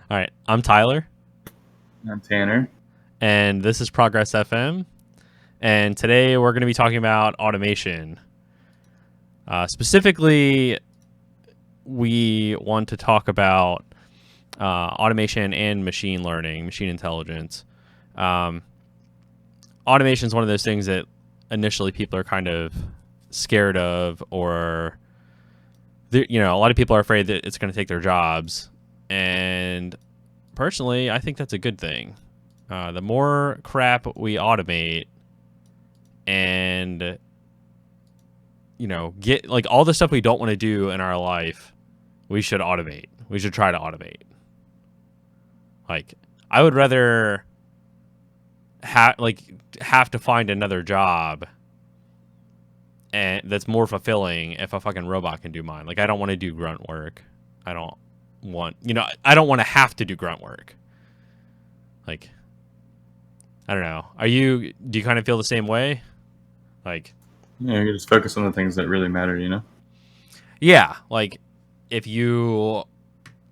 All right, I'm Tyler, I'm Tanner. and this is Progress.FM. And today we're going to be talking about automation. Specifically, we want to talk about automation and machine learning, machine intelligence. Um, Automation is one of those things that initially people are kind of scared of, or a lot of people are afraid that it's going to take their jobs. And personally, I think that's a good thing. The more crap we automate and, get like all the stuff we don't want to do in our life, we should automate. We should try to automate. Like, I would rather have to find another job and that's more fulfilling if a fucking robot can do mine. Like, I don't want to do grunt work. I don't want to have to do grunt work. Like, I don't know. Do you kind of feel the same way? Like, Yeah, you just focus on the things that really matter, yeah, like if you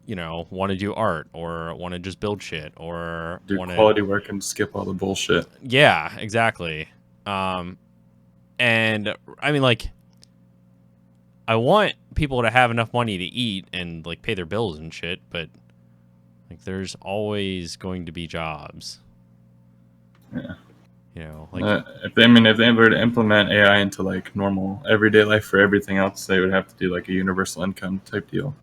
want to do art or want to just build shit or Do want to, quality work and skip all the bullshit. yeah, exactly. And I mean, like, I want people to have enough money to eat and like pay their bills and shit, but like there's always going to be jobs. Yeah. Like, if they were to implement AI into like normal everyday life for everything else, they would have to do like a universal income type deal.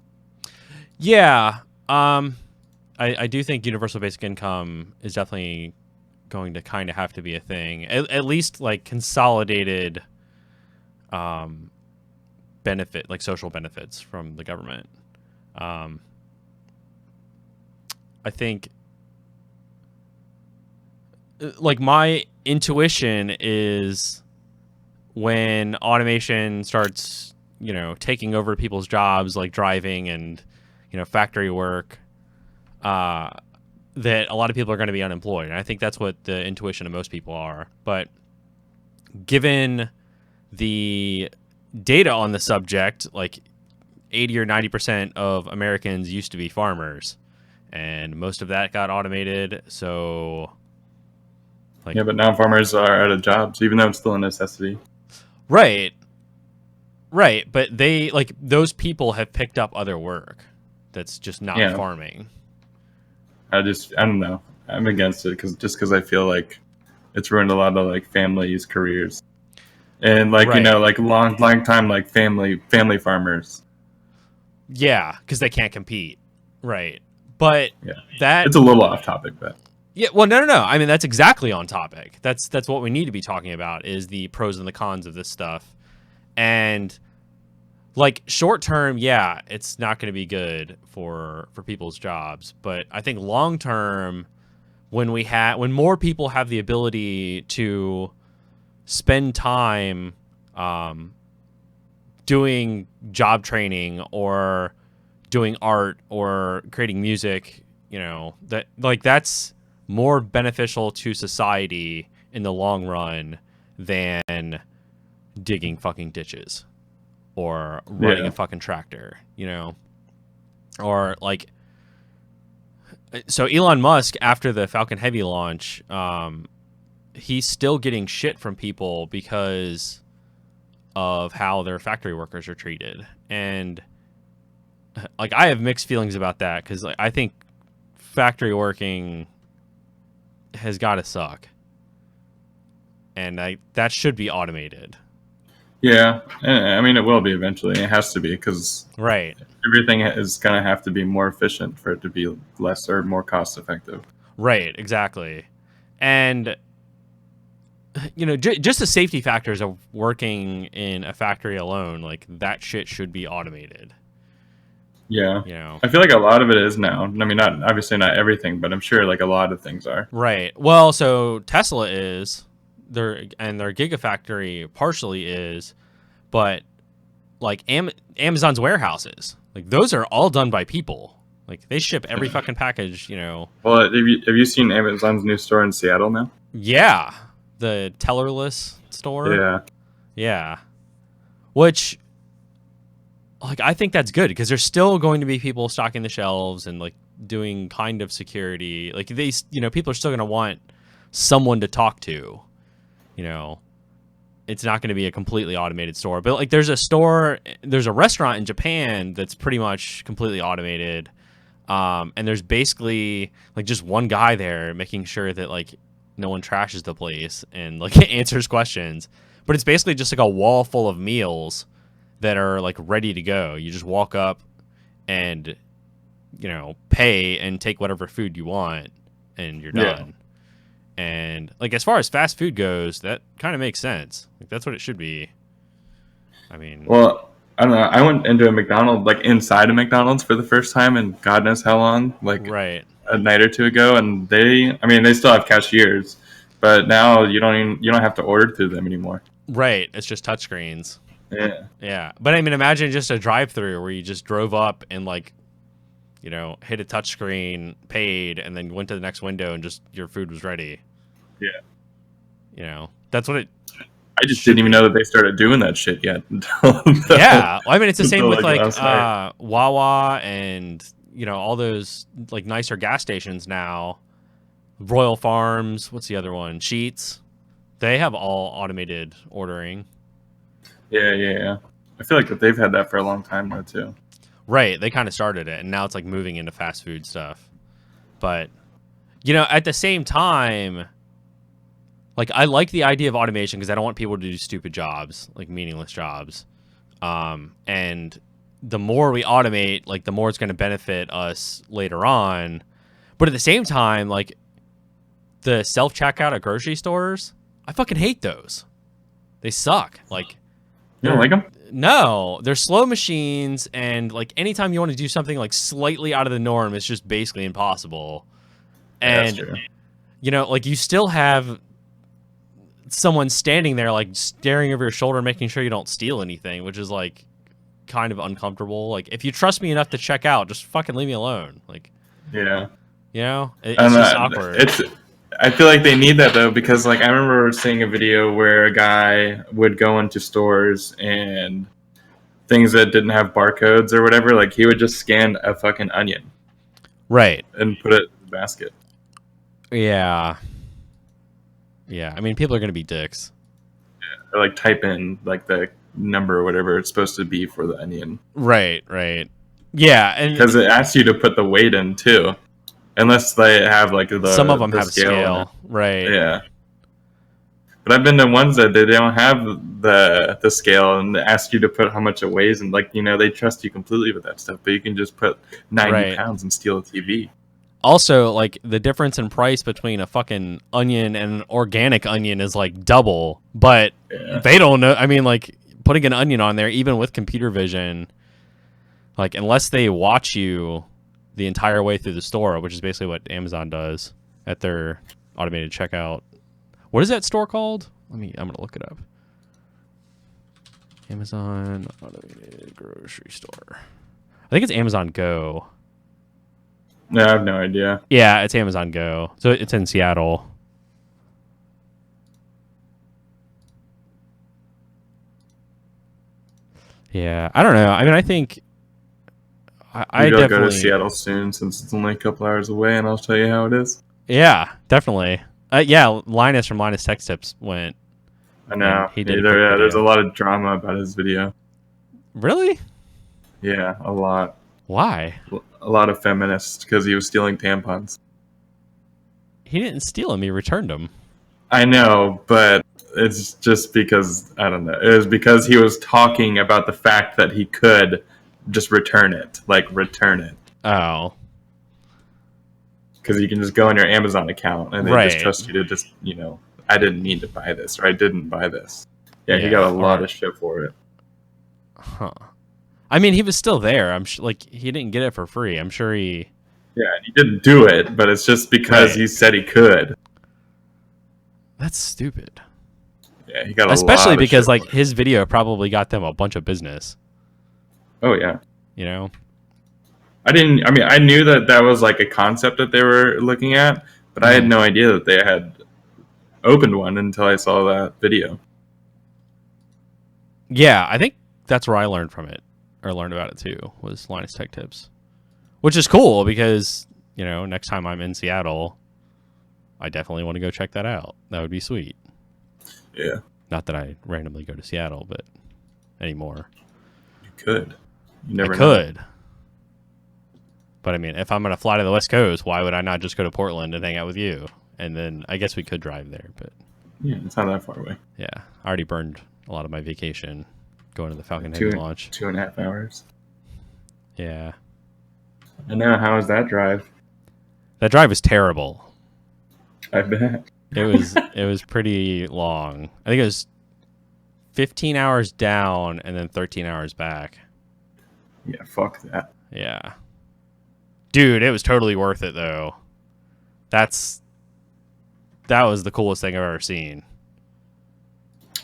yeah, I do think universal basic income is definitely going to kind of have to be a thing. At least like consolidated benefit, like social benefits from the government. I think like my intuition is when automation starts, taking over people's jobs, like driving and, factory work, that a lot of people are going to be unemployed. And I think that's what the intuition of most people are. But given the data on the subject, like 80 or 90% of Americans used to be farmers, and most of that got automated. So, like, Yeah, but now farmers are out of jobs, even though it's still a necessity. right. But they, like, those people have picked up other work that's just not Yeah, farming. I don't know. I'm against it because I feel like it's ruined a lot of like families' careers, and like Right. like long time like family farmers. Yeah, because they can't compete. Right. But Yeah, that, it's a little off topic, but yeah, well, no. I mean, that's exactly on topic. That's what we need to be talking about is the pros and the cons of this stuff. And like short term, yeah, it's not going to be good for people's jobs, but I think long term, when more people have the ability to spend time doing job training or doing art or creating music, that's more beneficial to society in the long run than digging fucking ditches or running yeah. a fucking tractor, or like, so Elon Musk, after the Falcon Heavy launch, he's still getting shit from people because of how their factory workers are treated. And like, I have mixed feelings about that because like, I think factory working has got to suck, and that should be automated. Yeah, I mean, it will be eventually. It has to be because Right. everything is going to have to be more efficient for it to be less or more cost effective. Right. Exactly. And just the safety factors of working in a factory alone, like that shit should be automated. Yeah, You know. I feel like a lot of it is now. I mean, not obviously not everything, but I'm sure like a lot of things are. Right. Well, so Tesla is their Gigafactory partially is, but like Amazon's warehouses, like those are all done by people. Like they ship every fucking package. Well, have you seen Amazon's new store in Seattle now? Yeah, the tellerless store. Yeah, Yeah, which, like, I think that's good because there's still going to be people stocking the shelves and like doing kind of security. Like they, people are still going to want someone to talk to. It's not going to be a completely automated store, but like there's a restaurant in Japan that's pretty much completely automated. And there's basically like just one guy there making sure that like no one trashes the place and like answers questions. But it's basically just like a wall full of meals that are like ready to go. You just walk up and pay and take whatever food you want and you're done. And like as far as fast food goes, that kind of makes sense. Like that's what it should be. I mean, well, I don't know. I went into a McDonald's, like inside a McDonald's for the first time in God knows how long, like right. a night or two ago, and they still have cashiers, but now you don't have to order through them anymore. Right. It's just touchscreens. Yeah. Yeah. But I mean, imagine just a drive-through where you just drove up and like, hit a touchscreen, paid, and then went to the next window and just your food was ready. Yeah. That's what it. I just didn't even know that they started doing that shit yet. Yeah. I mean, it's the same with like night. Wawa and, all those like nicer gas stations now. Royal Farms. What's the other one? Sheetz. They have all automated ordering. Yeah. I feel like that they've had that for a long time now too. Right, they kind of started it, and now it's like moving into fast food stuff. But at the same time, like I like the idea of automation because I don't want people to do stupid jobs, like meaningless jobs. And the more we automate, like the more it's going to benefit us later on. But at the same time, like the self-checkout at grocery stores, I fucking hate those. They suck. Like, you don't like them? No, they're slow machines, and like anytime you want to do something like slightly out of the norm, it's just basically impossible. And like you still have someone standing there like staring over your shoulder, making sure you don't steal anything, which is like kind of uncomfortable. Like if you trust me enough to check out, just fucking leave me alone. Like, yeah, it's just awkward. I feel like they need that though, because like I remember seeing a video where a guy would go into stores and things that didn't have barcodes or whatever, like he would just scan a fucking onion, right, and put it in the basket. Yeah. I mean, people are gonna be dicks. Yeah, or like type in like the number or whatever it's supposed to be for the onion. Right. Yeah, and because it asks you to put the weight in too. Unless they have like some of them have scale, right? Yeah, but I've been to ones that they don't have the scale and they ask you to put how much it weighs, and like they trust you completely with that stuff. But you can just put 90 pounds and steal a TV. Also, like the difference in price between a fucking onion and an organic onion is like double, but they don't know. I mean, like putting an onion on there, even with computer vision, like unless they watch you the entire way through the store, which is basically what Amazon does at their automated checkout. What is that store called? I'm gonna look it up. Amazon automated grocery store. I think it's Amazon Go. No, I have no idea. Yeah, it's Amazon Go. So it's in Seattle. Yeah, I don't know. I mean, I think I Maybe I'll definitely go to Seattle soon since it's only a couple hours away, and I'll tell you how it is. Yeah, definitely. Linus from Linus Tech Tips went. I know. There's a lot of drama about his video. Really? Yeah, a lot. Why? A lot of feminists because he was stealing tampons. He didn't steal them. He returned them. I know, but it's just because, I don't know. It was because he was talking about the fact that he could just return it. Like, return it. Oh. Because you can just go on your Amazon account and they just trust you to just, I didn't mean to buy this, or I didn't buy this. Yeah, he got a lot of shit for it. Huh. I mean, he was still there. I'm like, he didn't get it for free. I'm sure he... Yeah, he didn't do it, but it's just because he said he could. That's stupid. Yeah, he got a lot especially of because shit like for it. his video probably got them a bunch of business. Oh yeah. I knew that was like a concept that they were looking at, but I had no idea that they had opened one until I saw that video. Yeah, I think that's where I learned from it, or learned about it too, was Linus Tech Tips. which is cool because, next time I'm in Seattle, I definitely want to go check that out. That would be sweet. Yeah. Not that I randomly go to Seattle, but anymore. You could. You never I know. could. But I mean, if I'm going to fly to the West Coast, why would I not just go to Portland and hang out with you? And then I guess we could drive there, but yeah, it's not that far away. Yeah, I already burned a lot of my vacation going to the Falcon Like Heavy launch. 2.5 hours. Yeah. I know. How was that drive? That drive was terrible. I bet. It was pretty long. I think it was 15 hours down and then 13 hours back. Yeah, fuck that. Yeah. Dude, it was totally worth it though. That was the coolest thing I've ever seen.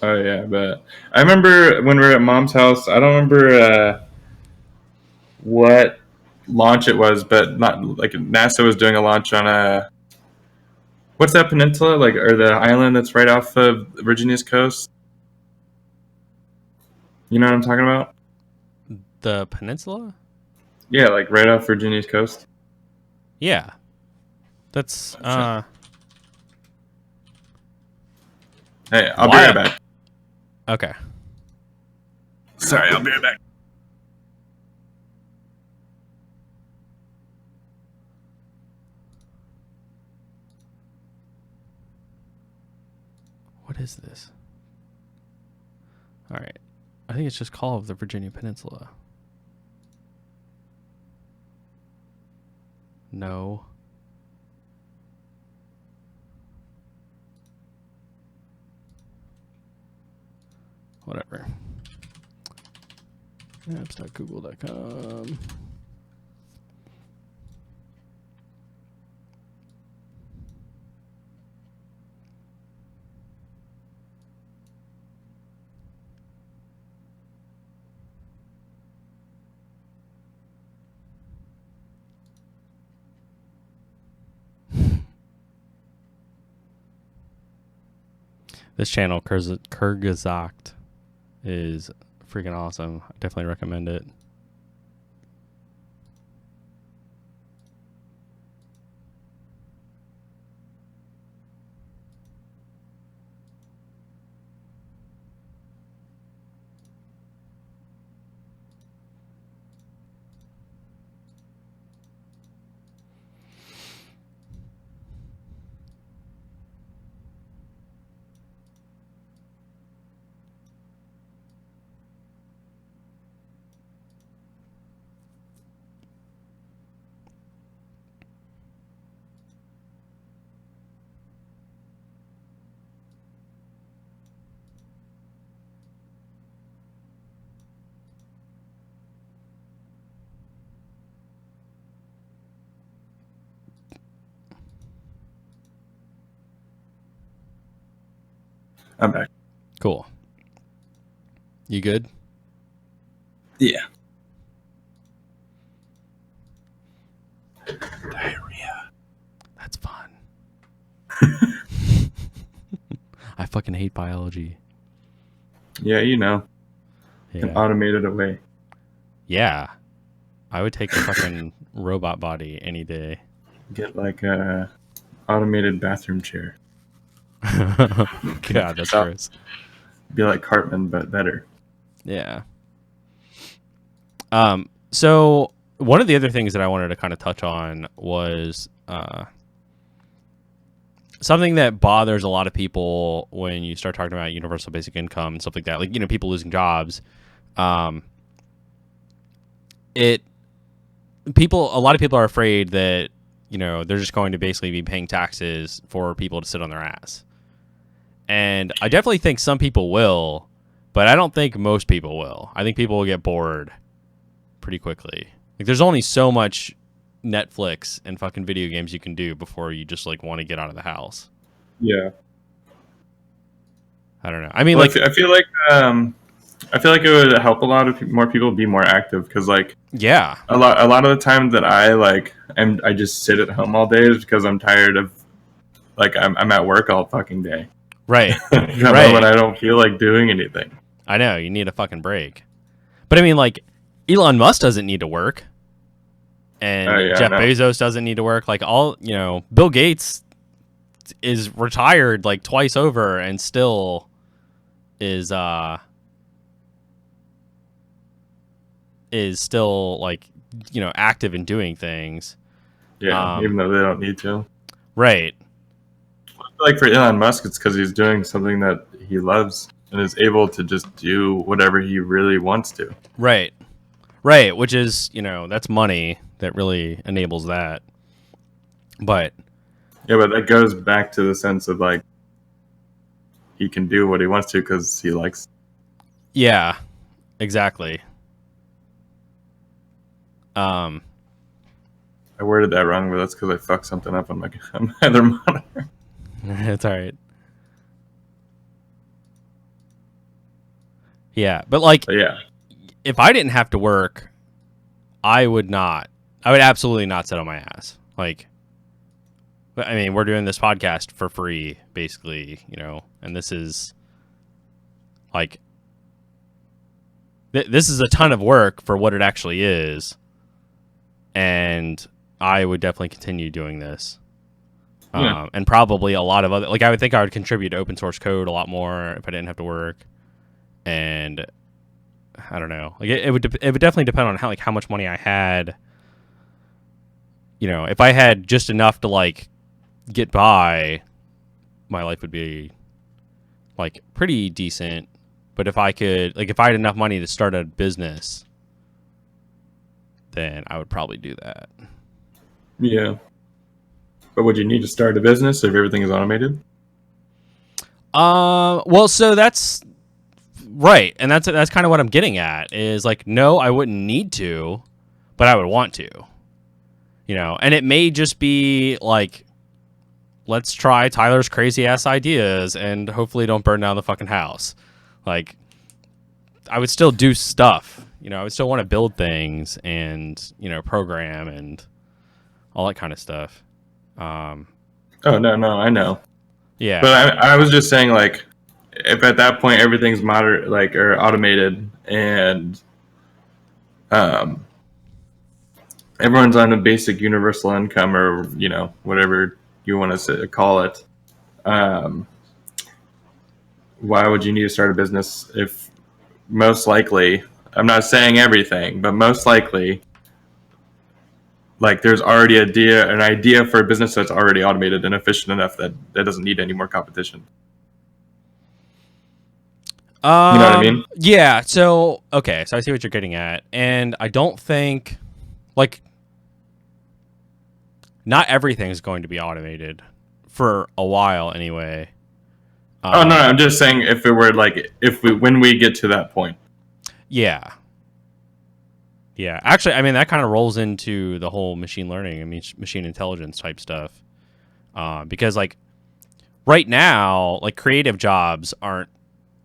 Oh yeah, but I remember when we were at Mom's house. I don't remember what launch it was, but not like NASA was doing a launch on what's that peninsula or the island that's right off of Virginia's coast? You know what I'm talking about? The peninsula? Yeah, like right off Virginia's coast. Yeah. That's Hey, I'll be right back. Okay. Sorry, I'll be right back. What is this? All right. I think it's just Call of the Virginia Peninsula. No. Whatever. Apps.google.com. This channel, Kyrgyzakt, is freaking awesome. I definitely recommend it. I'm back. Cool. You good? Yeah. Diarrhea. That's fun. I fucking hate biology. Yeah, you know. Yeah. Can automate it away. Yeah. I would take a fucking robot body any day. Get like a automated bathroom chair. God, that's gross. Be like Cartman, but better. Yeah. So one of the other things that I wanted to kind of touch on was something that bothers a lot of people when you start talking about universal basic income and stuff like that. Like, people losing jobs. A lot of people are afraid that, they're just going to basically be paying taxes for people to sit on their ass. And I definitely think some people will, but I don't think most people will. I think people will get bored pretty quickly. Like, there's only so much Netflix and fucking video games you can do before you just want to get out of the house. Yeah. I don't know. I mean, I feel like it would help a lot of more people be more active because, yeah, a lot of the time that I just sit at home all day is because I'm tired of, I'm at work all fucking day. Right. Right. When I don't feel like doing anything. I know, you need a fucking break. But I mean, Elon Musk doesn't need to work. Oh and yeah, Jeff no. Bezos doesn't need to work. Like Bill Gates is retired like twice over and still is still like active in doing things. Yeah, even though they don't need to. Right. Like for Elon Musk, it's because he's doing something that he loves and is able to just do whatever he really wants to. Right. Which is that's money that really enables that. But Yeah, but that goes back to the sense of like he can do what he wants to because he likes. yeah, exactly. I worded that wrong, but that's because I fucked something up on my other monitor. It's all right. Yeah, but like, yeah, if I didn't have to work, I would absolutely not sit on my ass. Like, I mean, we're doing this podcast for free, basically, and this is like, this is a ton of work for what it actually is, and I would definitely continue doing this. Yeah. And probably a lot of other, like, I would think I would contribute to open source code a lot more if I didn't have to work. And I don't know, like it would definitely depend on how much money I had. If I had just enough to like get by, my life would be like pretty decent. But if I had enough money to start a business, then I would probably do that. Yeah. But would you need to start a business if everything is automated? Well, so that's right, and that's kind of what I'm getting at. Is like, no, I wouldn't need to, but I would want to. And it may just be like, let's try Tyler's crazy ass ideas and hopefully don't burn down the fucking house. Like, I would still do stuff. I would still want to build things and program and all that kind of stuff. Oh no, I know. Yeah, but I was just saying, like, if at that point everything's or automated and everyone's on a basic universal income or whatever you want to call it, why would you need to start a business if most likely, I'm not saying everything, but most likely, like, there's already an idea for a business that's already automated and efficient enough that doesn't need any more competition. You know what I mean? Yeah. So okay, so I see what you're getting at, and I don't think like not everything is going to be automated for a while anyway. Oh no, I'm just saying if it were like when we get to that point. Yeah. Yeah, actually, I mean that kind of rolls into the whole machine learning and machine intelligence type stuff, because like right now, like creative jobs aren't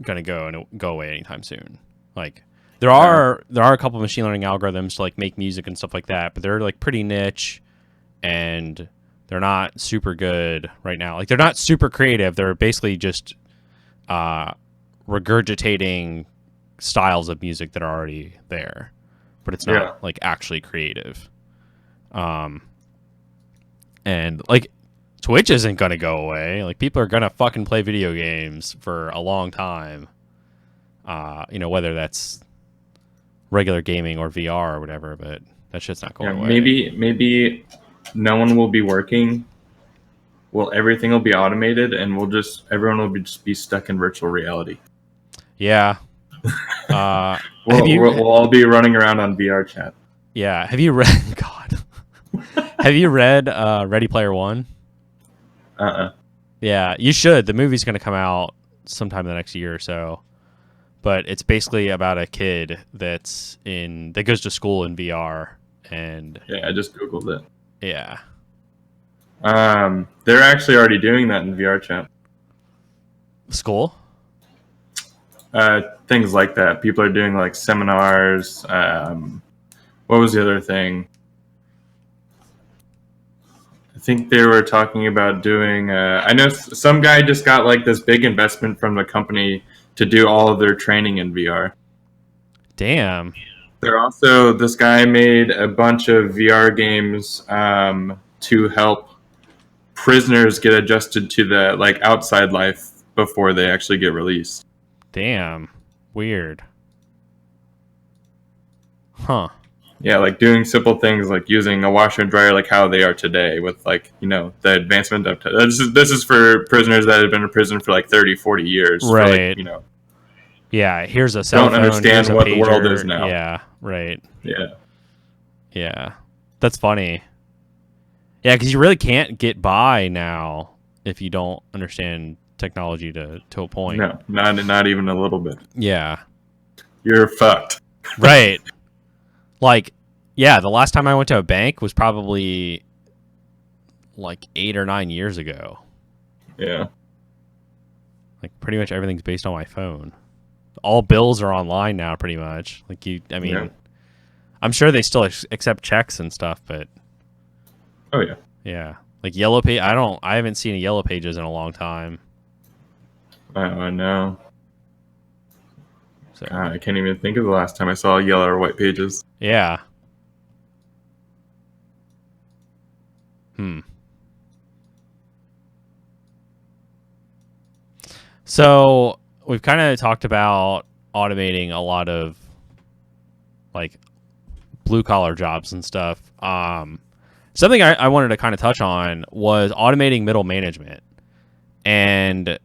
gonna go away anytime soon. Like there are a couple of machine learning algorithms to like make music and stuff like that, but they're like pretty niche, and they're not super good right now. Like they're not super creative. They're basically just regurgitating styles of music that are already there, but it's not like actually creative. And like Twitch isn't gonna go away. Like people are gonna fucking play video games for a long time. Whether that's regular gaming or VR or whatever, but that shit's not going away. Maybe no one will be working. Well, everything will be automated, and everyone will just be stuck in virtual reality. Yeah. We'll all be running around on VR chat. Yeah. Have you read? God. Have you read Ready Player One? Yeah, you should. The movie's going to come out sometime in the next year or so. But it's basically about a kid that goes to school in VR, and yeah, I just googled it. Yeah. They're actually already doing that in VR chat. School? Things like that. People are doing like seminars. What was the other thing? I think they were talking about doing. I know some guy just got like this big investment from the company to do all of their training in VR. Damn. They're also, this guy made a bunch of VR games to help prisoners get adjusted to the like outside life before they actually get released. Damn. Weird. Huh. Yeah, like doing simple things like using a washer and dryer like how they are today with like, you know, the advancement of this is for prisoners that have been in prison for like 30, 40 years. For like, Right. you know, Yeah, here's a cell don't phone. understand Here's a what pager. the world is now. Yeah, right. Yeah. Yeah. That's funny. Yeah, because you really can't get by now if you don't understand technology to a point. No, not even a little bit. Yeah. You're fucked. Right. Like, yeah, the last time I went to a bank was probably like 8 or 9 years ago. Yeah. Like, pretty much everything's based on my phone. All bills are online now, pretty much. Like, Yeah. I'm sure they still accept checks and stuff, but Oh yeah. yeah. Like, Yellow Page, I haven't seen a Yellow Pages in a long time. I know. So, God, I can't even think of the last time I saw yellow or white pages. yeah. So we've kind of talked about automating a lot of like blue collar jobs and stuff. Something I wanted to kind of touch on was automating middle management. And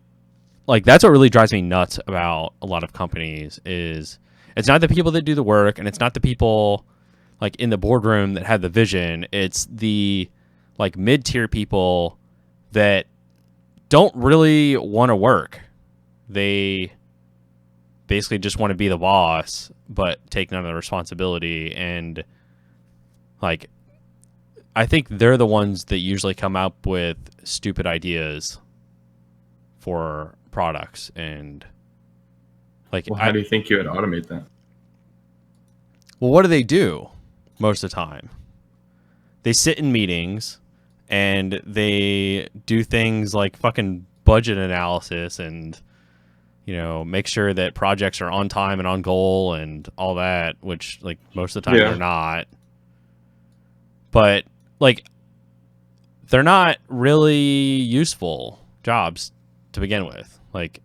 like that's what really drives me nuts about a lot of companies is it's not the people that do the work and it's not the people like in the boardroom that have the vision. It's the like mid-tier people that don't really want to work. They basically just want to be the boss, but take none of the responsibility. And like, I think they're the ones that usually come up with stupid ideas for products. And like, Well, how do you think you would automate that? Well, what do they do most of the time? They sit in meetings and they do things like fucking budget analysis and, you know, make sure that projects are on time and on goal and all that, which like most of the time they're not. But like, they're not really useful jobs to begin with. Like,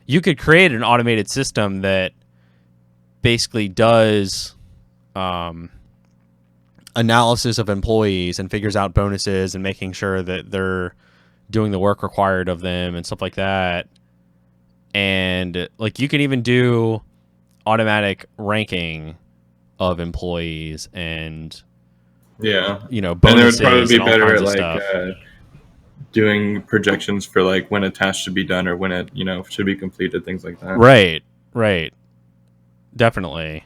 you could create an automated system that basically does analysis of employees and figures out bonuses and making sure that they're doing the work required of them and stuff like that. And like you can even do automatic ranking of employees and you know, bonuses. And it would probably be better at like doing projections for like when a task should be done or when it, you know, should be completed, things like that. Right. Definitely.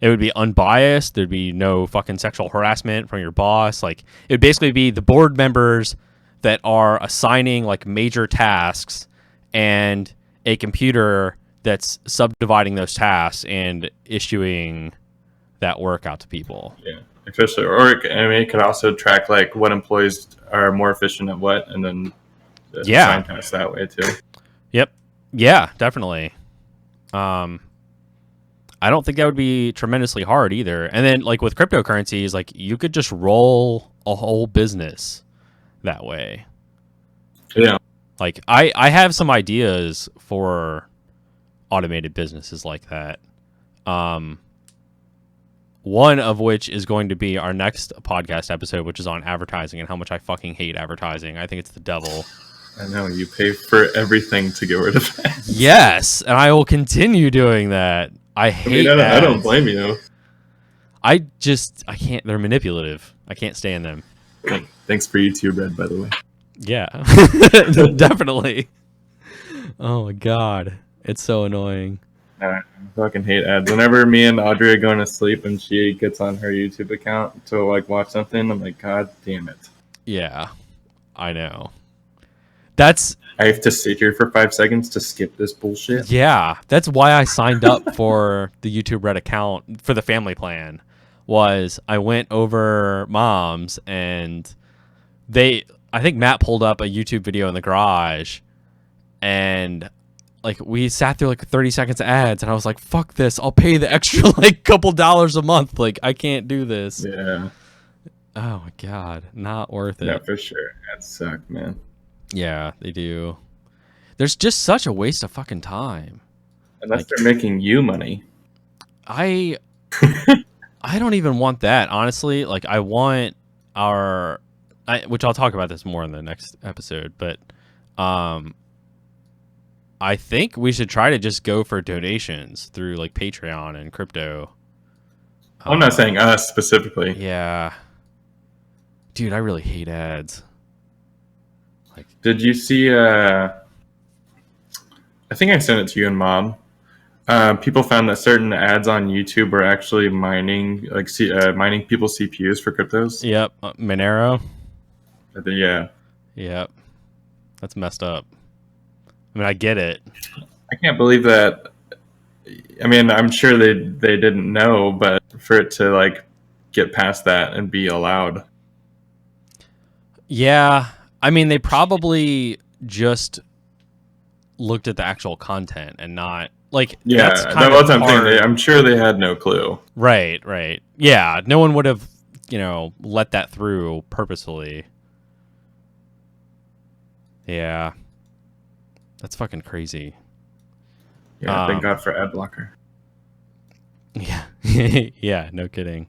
It would be unbiased. There'd be no fucking sexual harassment from your boss. Like, it would basically be the board members that are assigning like major tasks and a computer that's subdividing those tasks and issuing that work out to people. Yeah, especially, or it could also track like what employees are more efficient at what, and then assign tasks that way too. Yep. Yeah, definitely. I don't think that would be tremendously hard either. And then like with cryptocurrencies, like you could just roll a whole business that way. Yeah. Like I have some ideas for automated businesses like that. One of which is going to be our next podcast episode, which is on advertising and how much I fucking hate advertising. I think it's the devil. I know, you pay for everything to get rid of that. Yes, and I will continue doing that. I don't blame you. I can't. They're manipulative. I can't stand them. Thanks for YouTube Red, by the way. Yeah, definitely. Oh my god, it's so annoying. I fucking hate ads. Whenever me and Audrey are going to sleep and she gets on her YouTube account to like watch something, I'm like, God damn it. Yeah, I know. I have to sit here for 5 seconds to skip this bullshit. Yeah, that's why I signed up for the YouTube Red account for the family plan. Was I went over mom's and I think Matt pulled up a YouTube video in the garage, and like we sat through like 30 seconds of ads, and I was like, fuck this, I'll pay the extra like couple dollars a month. Like, I can't do this. Yeah. Oh my god, not worth it. Yeah, for sure. Ads suck, man. Yeah, they do. There's just such a waste of fucking time. Unless Like, they're making you money. I don't even want that, honestly. Like, I want which I'll talk about this more in the next episode, but I think we should try to just go for donations through like Patreon and crypto. I'm not saying us specifically. Yeah. Dude, I really hate ads. Like, did you see I think I sent it to you and Mom. People found that certain ads on YouTube were actually mining people's CPUs for cryptos. Yep, Monero. Yeah. Yep. That's messed up. I mean, I get it. I can't believe that. I mean, I'm sure they didn't know, but for it to like get past that and be allowed. Yeah. I mean, they probably just looked at the actual content and not like, yeah, that's kind that's of what I'm hard. thinking. I'm sure they had no clue. Right. Yeah, no one would have, let that through purposefully. Yeah. That's fucking crazy. Yeah, thank God for ad blocker. Yeah. Yeah, no kidding.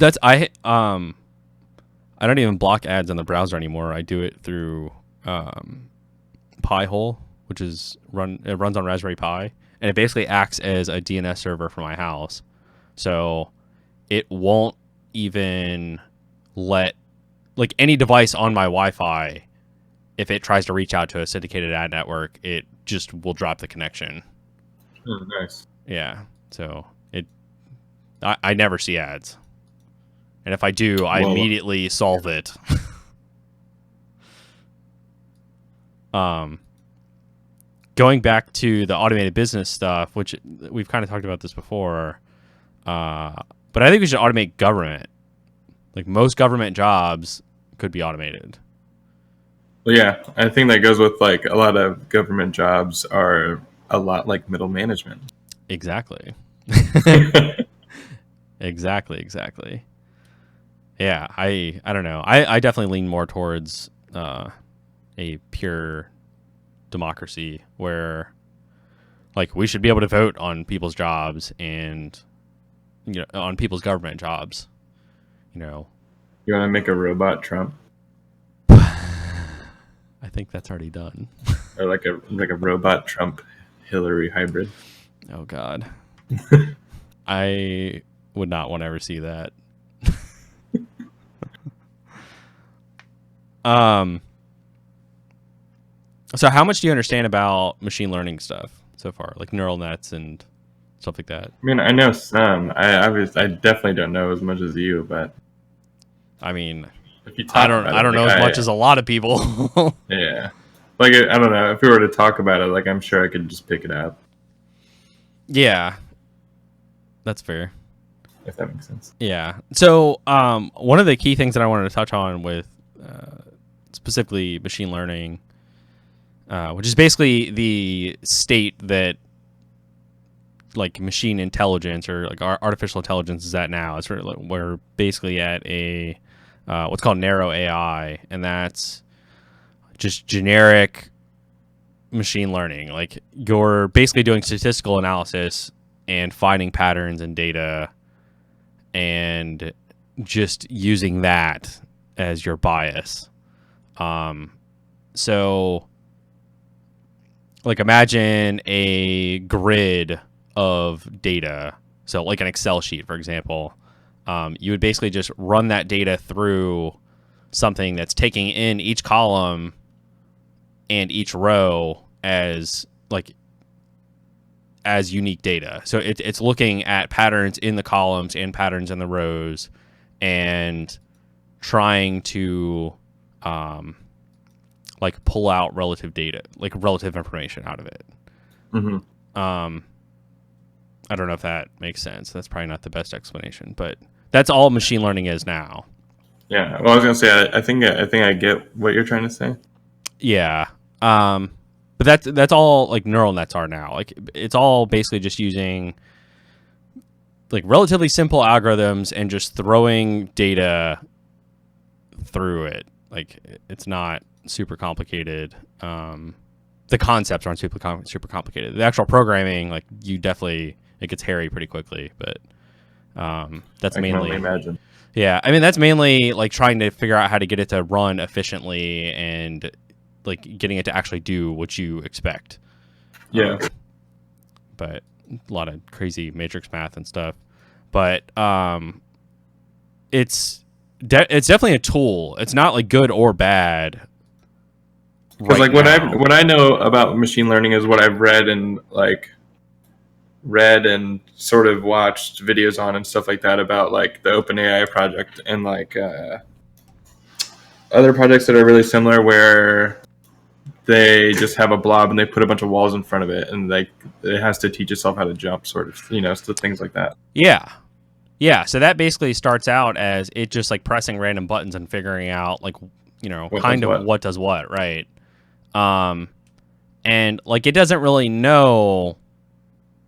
I don't even block ads in the browser anymore. I do it through Pi-hole, which is it runs on Raspberry Pi, and it basically acts as a DNS server for my house. So it won't even let like any device on my Wi-Fi, if it tries to reach out to a syndicated ad network, it just will drop the connection. Oh, nice. Yeah. So I never see ads. And if I do, I immediately solve it. Going back to the automated business stuff, which we've kind of talked about this before, but I think we should automate government. Like, most government jobs could be automated. Well, yeah, I think that goes with like a lot of government jobs are a lot like middle management. Exactly. Exactly. Yeah, I don't know. I definitely lean more towards a pure democracy where, like, we should be able to vote on people's jobs and on people's government jobs. You want to make a robot Trump? I think that's already done. Or like a robot Trump Hillary hybrid. Oh God. I would not want to ever see that. So how much do you understand about machine learning stuff so far, like neural nets and stuff like that? I mean, I know some. I definitely don't know as much as you, but I mean, if you I don't know as much as a lot of people. Yeah, like I don't know. If we were to talk about it, like I'm sure I could just pick it up. Yeah, that's fair. If that makes sense. Yeah. So one of the key things that I wanted to touch on with specifically machine learning, which is basically the state that like machine intelligence or like artificial intelligence is at now. It's sort of like we're basically at a what's called narrow AI, and that's just generic machine learning. Like, you're basically doing statistical analysis and finding patterns in data and just using that as your bias. So like, imagine a grid of data. So like an Excel sheet, for example. You would basically just run that data through something that's taking in each column and each row as unique data. So it's looking at patterns in the columns and patterns in the rows and trying to like pull out relative data, like relative information out of it. Mm-hmm. I don't know if that makes sense. That's probably not the best explanation, but that's all machine learning is now. Yeah. Well, I was gonna say I think I get what you're trying to say. Yeah. But But that's all like neural nets are now. Like it's all basically just using like relatively simple algorithms and just throwing data through it. Like it's not super complicated. The concepts aren't super complicated. The actual programming, like it gets hairy pretty quickly. But that's mainly. I can only imagine. Yeah, I mean that's mainly like trying to figure out how to get it to run efficiently and like getting it to actually do what you expect. Yeah. But a lot of crazy matrix math and stuff. But it's definitely a tool. It's not like good or bad. Because like what I know about machine learning is what I've read and sort of watched videos on and stuff like that about like the OpenAI project and like other projects that are really similar where they just have a blob and they put a bunch of walls in front of it and like it has to teach itself how to jump, sort of, so things like that. Yeah, so that basically starts out as it just like pressing random buttons and figuring out like what does what, right? And like it doesn't really know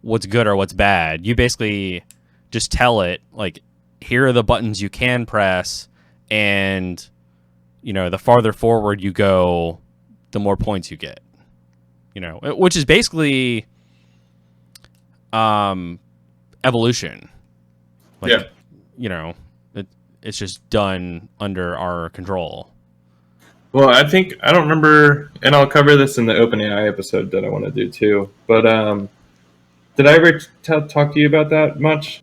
what's good or what's bad. You basically just tell it like here are the buttons you can press, and the farther forward you go, the more points you get. Which is basically evolution. Like, yeah. It's just done under our control. Well, I don't remember, and I'll cover this in the OpenAI episode that I want to do too. But did I ever talk to you about that much?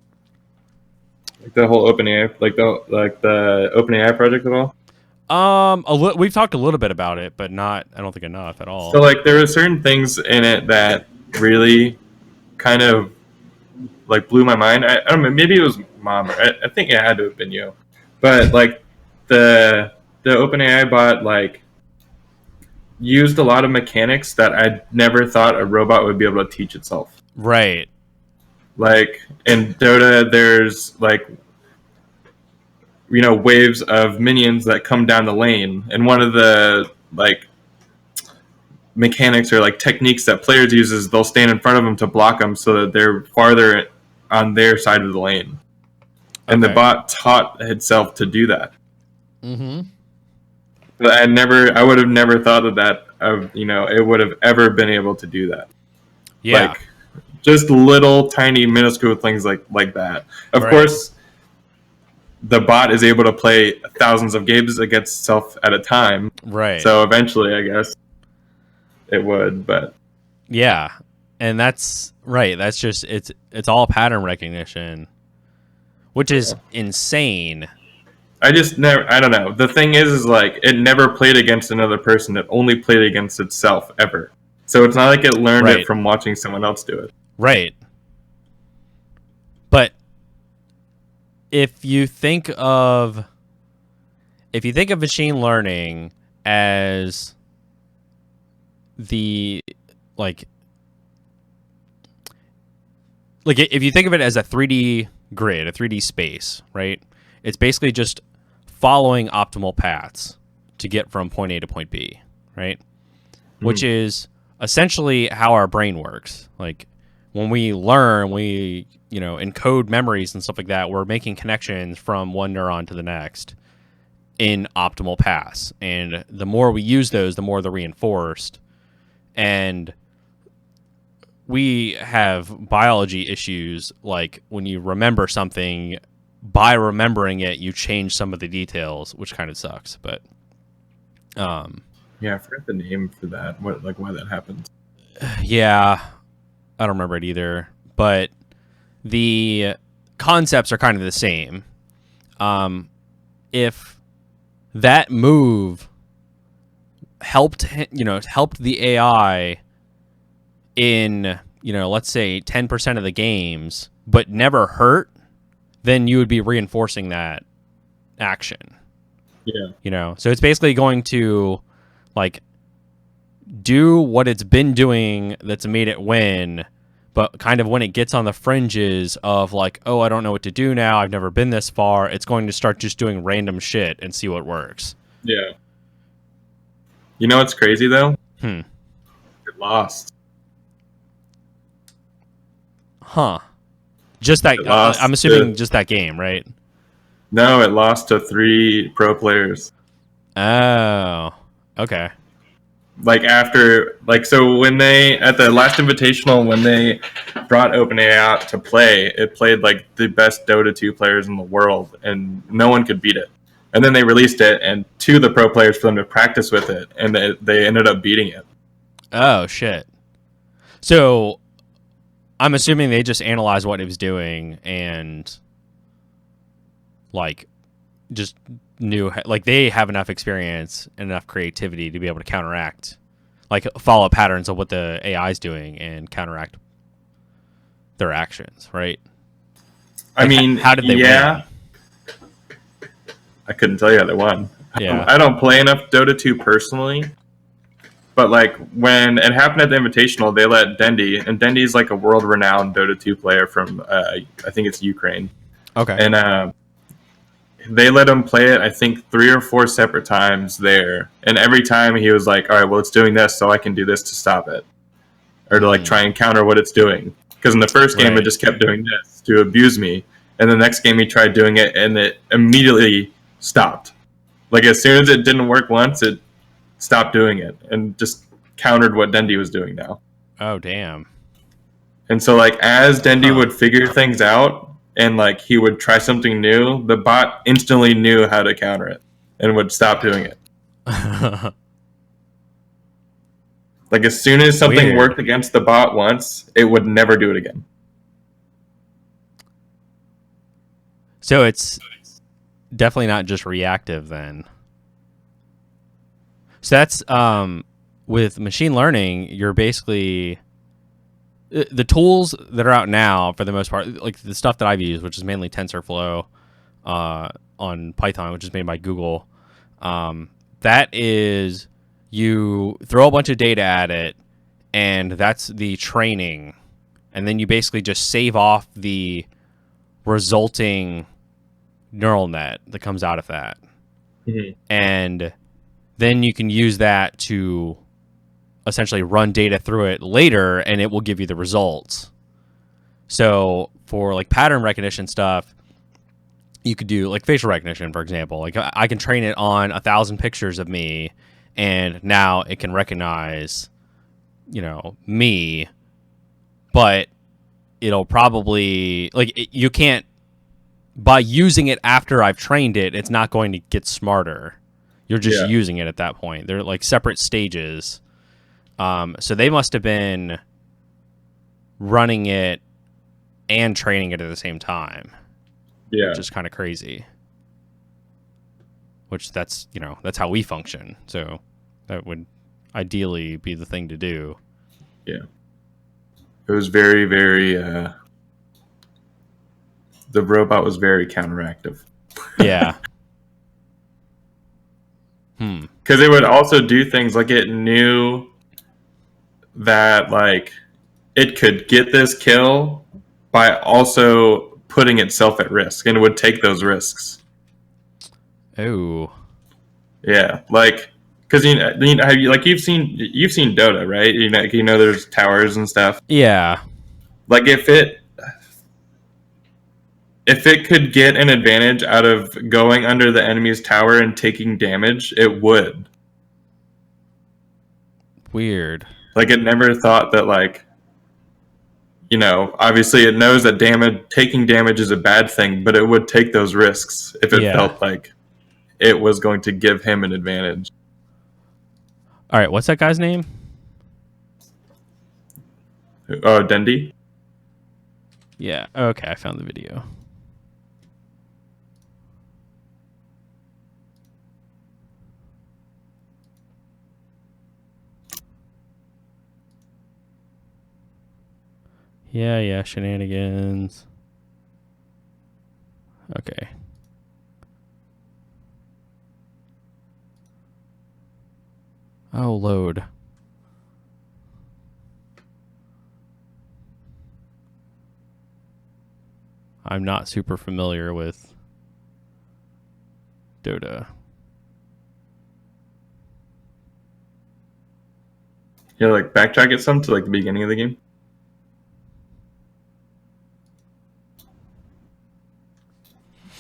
Like the whole OpenAI, like the OpenAI project at all? We've talked a little bit about it, but not, I don't think enough at all. So like there were certain things in it that really kind of like blew my mind. I don't know, maybe it was Mom, or I think it had to have been you. But like the OpenAI bot like used a lot of mechanics that I never thought a robot would be able to teach itself. Right. Like in Dota, there's like waves of minions that come down the lane, and one of the like mechanics or like techniques that players use is they'll stand in front of them to block them so that they're farther on their side of the lane. And the bot taught itself to do that. Mm-hmm. But I would have never thought of that. It would have ever been able to do that. Yeah. Like just little tiny minuscule things like that. Of course, the bot is able to play thousands of games against itself at a time. Right. So eventually, I guess it would, but yeah, and that's right. That's just it's all pattern recognition, which is insane. I don't know. The thing is like it never played against another person. It only played against itself ever. So it's not like it learned it from watching someone else do it. Right. But if you think of machine learning as the like if you think of it as a 3D grid, a 3D space, right? It's basically just following optimal paths to get from point A to point B, right? Mm-hmm. Which is essentially how our brain works. Like when we learn, we encode memories and stuff like that, we're making connections from one neuron to the next in optimal paths. And the more we use those, the more they're reinforced. And we have biology issues, like when you remember something, by remembering it, you change some of the details, which kind of sucks. But yeah, I forgot the name for that. Why that happens? Yeah, I don't remember it either. But the concepts are kind of the same. If that move helped the AI in, let's say 10% of the games, but never hurt, then you would be reinforcing that action. Yeah. So it's basically going to like do what it's been doing that's made it win, but kind of when it gets on the fringes of like, oh, I don't know what to do now, I've never been this far, it's going to start just doing random shit and see what works. Yeah. You know what's crazy though? lost. Huh. Just that. It lost I'm assuming just that game, right? No, it lost to 3 pro players. Oh. Okay. Like after, like, so when they, at the last invitational, when they brought OpenAI out to play, it played like the best Dota 2 players in the world, and no one could beat it. And then they released it, and 2 of the pro players for them to practice with it, and they ended up beating it. Oh shit. So I'm assuming they just analyzed what it was doing and like just knew, like, they have enough experience and enough creativity to be able to counteract, like, follow patterns of what the AI is doing and counteract their actions, right? I Like, mean, how did they yeah, win? I couldn't tell you how they won. Yeah. I don't play enough Dota 2 personally, but like when it happened at the Invitational, they let Dendy, and Dendy's like a world-renowned Dota 2 player from I think it's Ukraine, Okay. and they let him play it, I think, 3 or 4 separate times there, and every time he was like, "All right, well, it's doing this, so I can do this to stop it, or to like try and counter what it's doing." Because in the first game, it just kept doing this to abuse me, and the next game he tried doing it, and it immediately stopped. Like as soon as it didn't work once, it stopped doing it and just countered what Dendy was doing now. Oh damn. And so like as Dendy would figure things out and like he would try something new, the bot instantly knew how to counter it and would stop doing it. Like as soon as something worked against the bot once, it would never do it again. So it's definitely not just reactive then. So that's with machine learning, you're basically the tools that are out now for the most part, like the stuff that I've used, which is mainly TensorFlow on Python, which is made by Google. That is, you throw a bunch of data at it, and that's the training, and then you basically just save off the resulting neural net that comes out of that, and then you can use that to essentially run data through it later, and it will give you the results. So for like pattern recognition stuff, you could do like facial recognition, for example. Like I can train it on 1,000 pictures of me, and now it can recognize, me, but it'll probably you can't, by using it after I've trained it, it's not going to get smarter. You're just using it at that point. They're like separate stages. So they must have been running it and training it at the same time. Yeah. Which is kind of crazy. Which that's how we function. So that would ideally be the thing to do. Yeah. It was very, very, the robot was very counteractive. Yeah. Because it would also do things like it knew that like it could get this kill by also putting itself at risk, and it would take those risks. Oh. Yeah, like because you've seen Dota, right? There's towers and stuff. Yeah. Like if it could get an advantage out of going under the enemy's tower and taking damage, it would. Weird. Like it never thought that like, obviously it knows that taking damage is a bad thing, but it would take those risks if it felt like it was going to give him an advantage. All right, what's that guy's name? Oh, Dendy? Yeah. Okay, I found the video. Yeah, shenanigans. Okay. Oh, load. I'm not super familiar with Dota. Yeah, like backtrack it some to like the beginning of the game.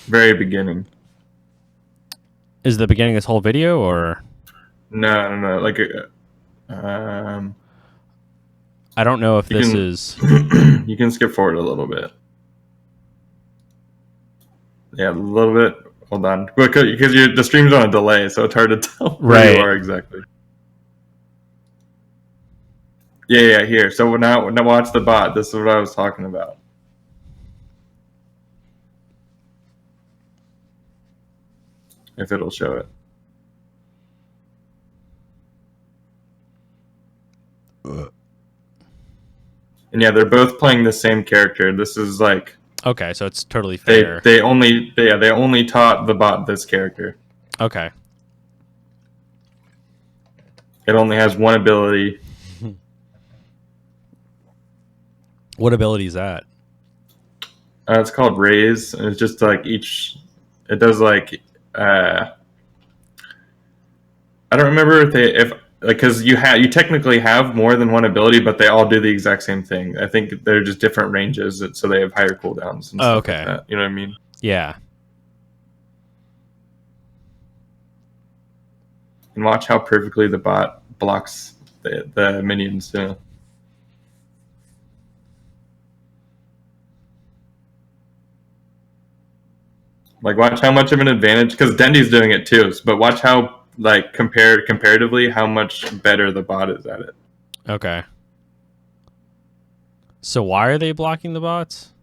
Very beginning. Is the beginning of this whole video or? No. Like, um, I don't know if you this can is. you can skip forward a little bit. Yeah, a little bit. Hold on, because the stream's on a delay, so it's hard to tell where you are exactly. Yeah. Here. So now watch the bot. This is what I was talking about. If it'll show it. And yeah, they're both playing the same character. This is like. Okay, so it's totally fair. They only taught the bot this character. Okay. It only has one ability. What ability is that? It's called Raise, and it's just like each. It does like. I don't remember if because you technically have more than one ability, but they all do the exact same thing. I think they're just different ranges, so they have higher cooldowns. And stuff okay. Like that. You know what I mean? Yeah. And watch how perfectly the bot blocks the minions. Yeah. Like, watch how much of an advantage, because Dendy's doing it too. But watch how, like, comparatively, how much better the bot is at it. Okay. So why are they blocking the bots?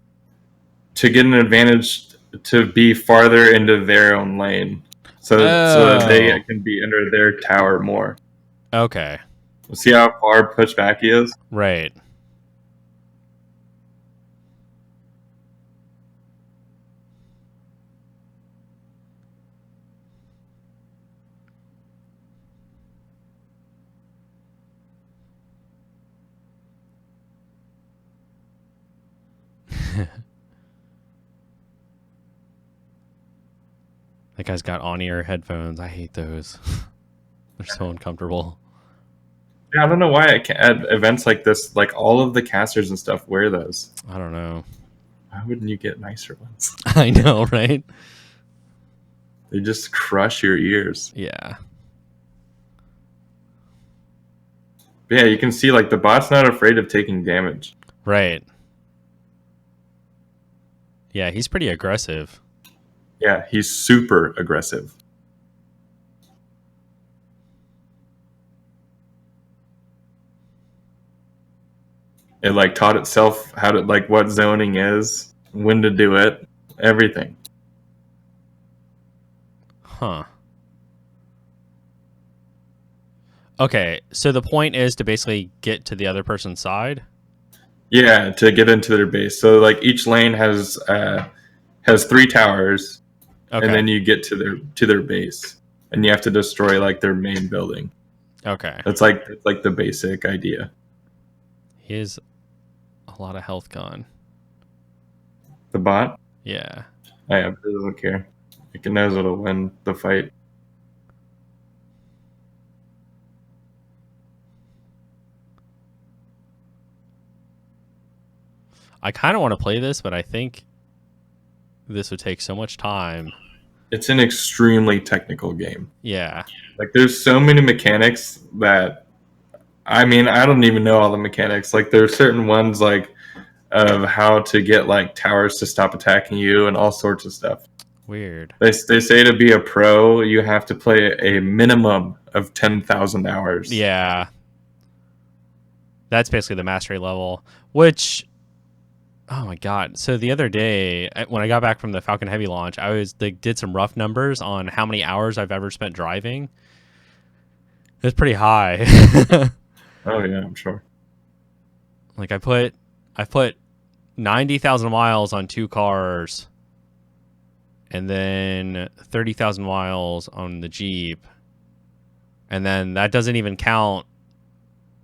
To get an advantage to be farther into their own lane, so that they can be under their tower more. Okay. See how far pushed back he is? Right. That guy's got on-ear headphones. I hate those. They're so uncomfortable. Yeah, I don't know why at events like this, like all of the casters and stuff wear those. I don't know. Why wouldn't you get nicer ones? I know, right? They just crush your ears. Yeah. But yeah, you can see like the bot's not afraid of taking damage. Right. Yeah, he's pretty aggressive. Yeah, he's super aggressive. It like taught itself how to like what zoning is, when to do it, everything. Huh. Okay, so the point is to basically get to the other person's side? Yeah, to get into their base. So like each lane has 3 towers, Okay. and then you get to their base, and you have to destroy like their main building. Okay. It's like the basic idea. He has a lot of health gone. The bot? Yeah. I it doesn't care. It knows it'll win the fight. I kind of want to play this, but I think this would take so much time. It's an extremely technical game. Yeah. Like, there's so many mechanics that, I mean, I don't even know all the mechanics. Like, there's certain ones, like, of how to get, like, towers to stop attacking you and all sorts of stuff. Weird. They say to be a pro, you have to play a minimum of 10,000 hours. Yeah. That's basically the mastery level, which... Oh my god! So the other day, when I got back from the Falcon Heavy launch, I did some rough numbers on how many hours I've ever spent driving. It's pretty high. Oh yeah, I'm sure. Like I put 90,000 miles on 2 cars, and then 30,000 miles on the Jeep, and then that doesn't even count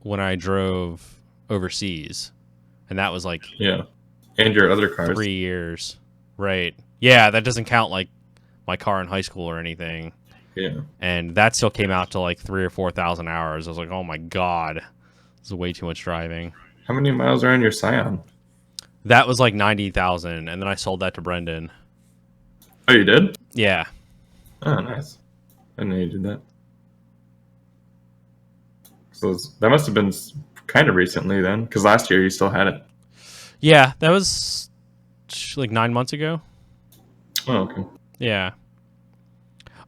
when I drove overseas, and that was like Yeah. And your other cars. 3 years. Right. Yeah, that doesn't count like my car in high school or anything. Yeah. And that still came out to like 3,000 or 4,000 hours. I was like, oh my god. It's way too much driving. How many miles are on your Scion? That was like 90,000, and then I sold that to Brendan. Oh, you did? Yeah. Oh, nice. I didn't know you did that. So that must have been kind of recently then, because last year you still had it. Yeah, that was like 9 months ago. Oh, okay. Yeah.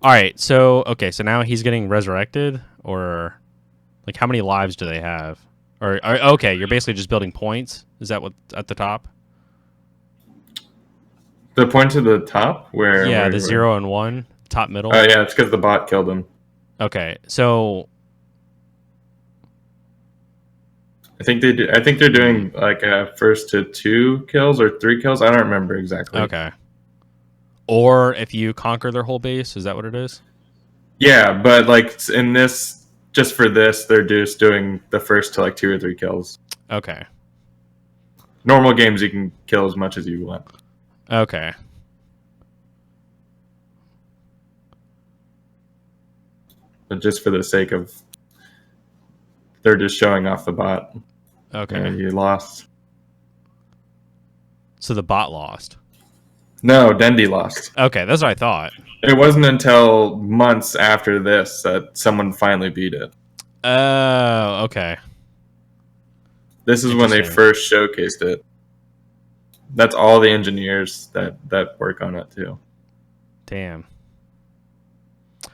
All right. So now he's getting resurrected, or like how many lives do they have? Or okay, you're basically just building points. Is that what at the top? The point to the top where? Yeah, where, the where? 0 and 1, top middle. Oh yeah, it's because the bot killed him. Okay, so I think they do. I think they're doing like a first to 2 kills or 3 kills. I don't remember exactly. Okay. Or if you conquer their whole base, is that what it is? Yeah, but like in this, just for this, they're just doing the first to like 2 or 3 kills. Okay. Normal games, you can kill as much as you want. Okay. But just for the sake of, they're just showing off the bot. Okay. And you lost. So the bot lost. No, Dendy lost. Okay, that's what I thought. It wasn't until months after this that someone finally beat it. Oh, okay. This is when they first showcased it. That's all the engineers that work on it too. Damn.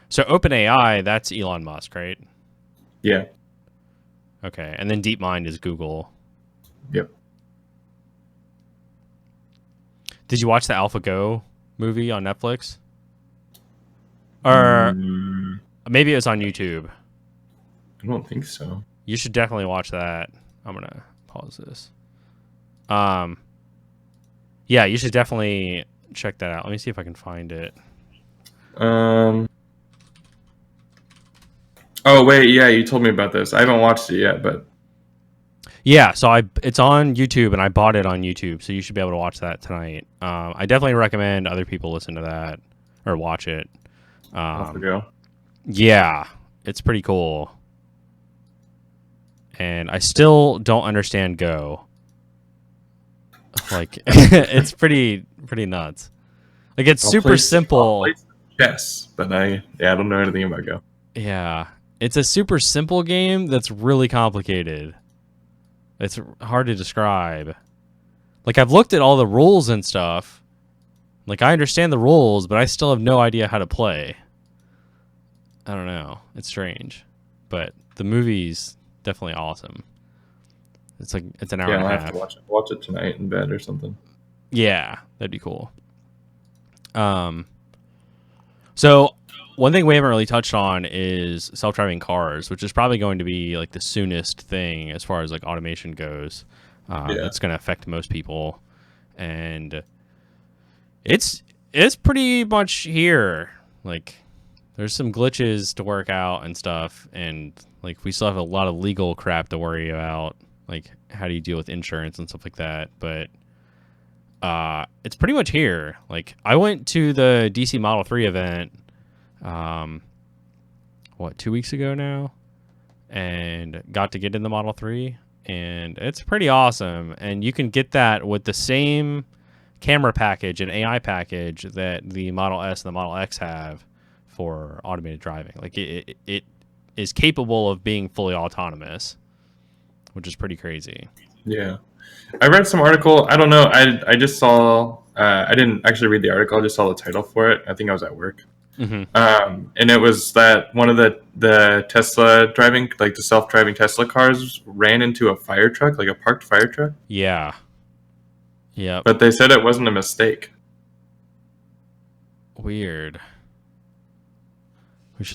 So OpenAI, that's Elon Musk, right? Yeah. Okay, and then DeepMind is Google. Yep. Did you watch the AlphaGo movie on Netflix? Or maybe it was on YouTube. I don't think so. You should definitely watch that. I'm gonna pause this. Yeah, you should definitely check that out. Let me see if I can find it. Oh wait, yeah, you told me about this. I haven't watched it yet, but yeah, so it's on YouTube, and I bought it on YouTube, so you should be able to watch that tonight. I definitely recommend other people listen to that or watch it. AlphaGo. Yeah, it's pretty cool. And I still don't understand Go. Like, it's pretty nuts. Like, it's super simple. Yes, but I don't know anything about Go. Yeah, it's a super simple game that's really complicated. It's hard to describe. Like, I've looked at all the rules and stuff. Like, I understand the rules, but I still have no idea how to play. I don't know. It's strange. But the movie's definitely awesome. It's an hour and a half. I'll have to watch it tonight in bed or something. Yeah, that'd be cool. So one thing we haven't really touched on is self-driving cars, which is probably going to be like the soonest thing as far as like automation goes. It's going to affect most people, and it's pretty much here. Like, there's some glitches to work out and stuff, and like we still have a lot of legal crap to worry about. Like, how do you deal with insurance and stuff like that? But it's pretty much here. Like, I went to the DC Model 3 event, 2 weeks ago now, and got to get in the Model 3, and it's pretty awesome. And you can get that with the same camera package and AI package that the Model S and the Model X have for automated driving. Like, it is capable of being fully autonomous, which is pretty crazy. Yeah. I read some article. I don't know. I just saw. I didn't actually read the article. I just saw the title for it. I think I was at work. Mm-hmm. And it was that one of the Tesla driving, like the self-driving Tesla cars, ran into a fire truck, like a parked fire truck. Yeah. Yeah. But they said it wasn't a mistake. Weird.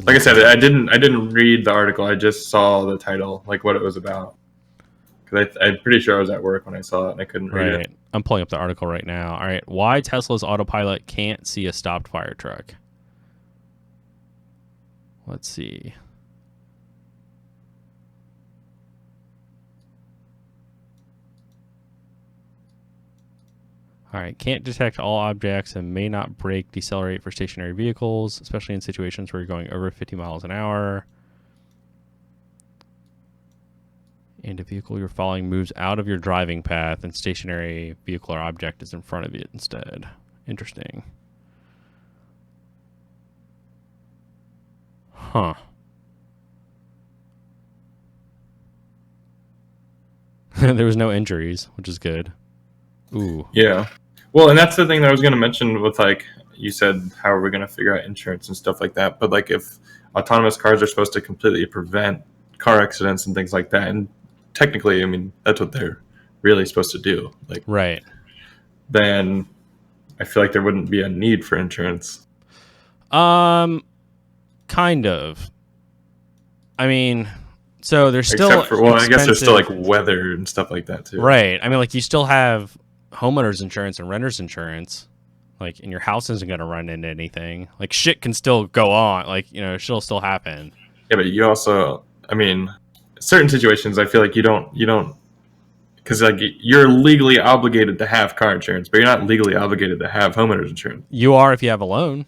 Like I said, I didn't read the article. I just saw the title, like what it was about. Because I'm pretty sure I was at work when I saw it and I couldn't read it. I'm pulling up the article right now. All right. Why Tesla's autopilot can't see a stopped fire truck. Let's see. All right. Can't detect all objects and may not brake, decelerate for stationary vehicles, especially in situations where you're going over 50 miles an hour. and a vehicle you're following moves out of your driving path and stationary vehicle or object is in front of it instead. Interesting. Huh. There was no injuries, which is good. Ooh. Yeah. Well, and that's the thing that I was going to mention with, like, you said, how are we going to figure out insurance and stuff like that? But, like, if autonomous cars are supposed to completely prevent car accidents and things like that, and technically, I mean, that's what they're really supposed to do. Like, right. Then I feel like there wouldn't be a need for insurance. Kind of. I mean, so there's still Except for, well, I guess there's still like weather and stuff like that too. Right. I mean, like you still have homeowners insurance and renters insurance. Like, and your house isn't going to run into anything. Like, shit can still go on. Like, you know, it'll still happen. Yeah, but you also, I mean, certain situations, I feel like you don't, because like you're legally obligated to have car insurance, but you're not legally obligated to have homeowners insurance. You are if you have a loan.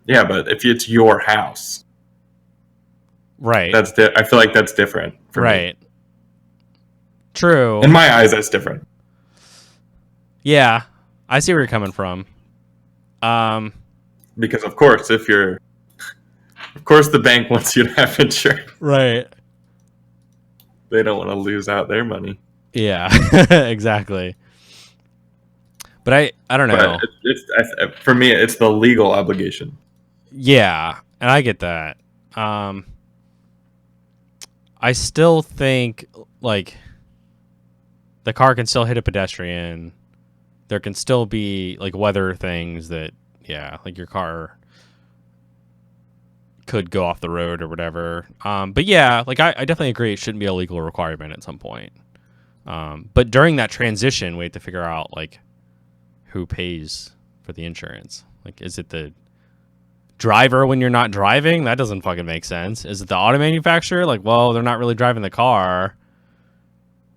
Yeah, but if it's your house, right? I feel like that's different. For me. True. In my eyes, that's different. Yeah, I see where you're coming from. Because of course, the bank wants you to have insurance. Right. They don't want to lose out their money. Yeah, exactly. But I don't know. But for me, it's the legal obligation. Yeah, and I get that. I still think, like, the car can still hit a pedestrian. There can still be, like, weather things that, yeah, like your car could go off the road or whatever. But yeah, like I definitely agree it shouldn't be a legal requirement at some point. But during that transition, we have to figure out, like, who pays for the insurance. Like, is it the driver when you're not driving? That doesn't fucking make sense. Is it the auto manufacturer? Like, well, they're not really driving the car,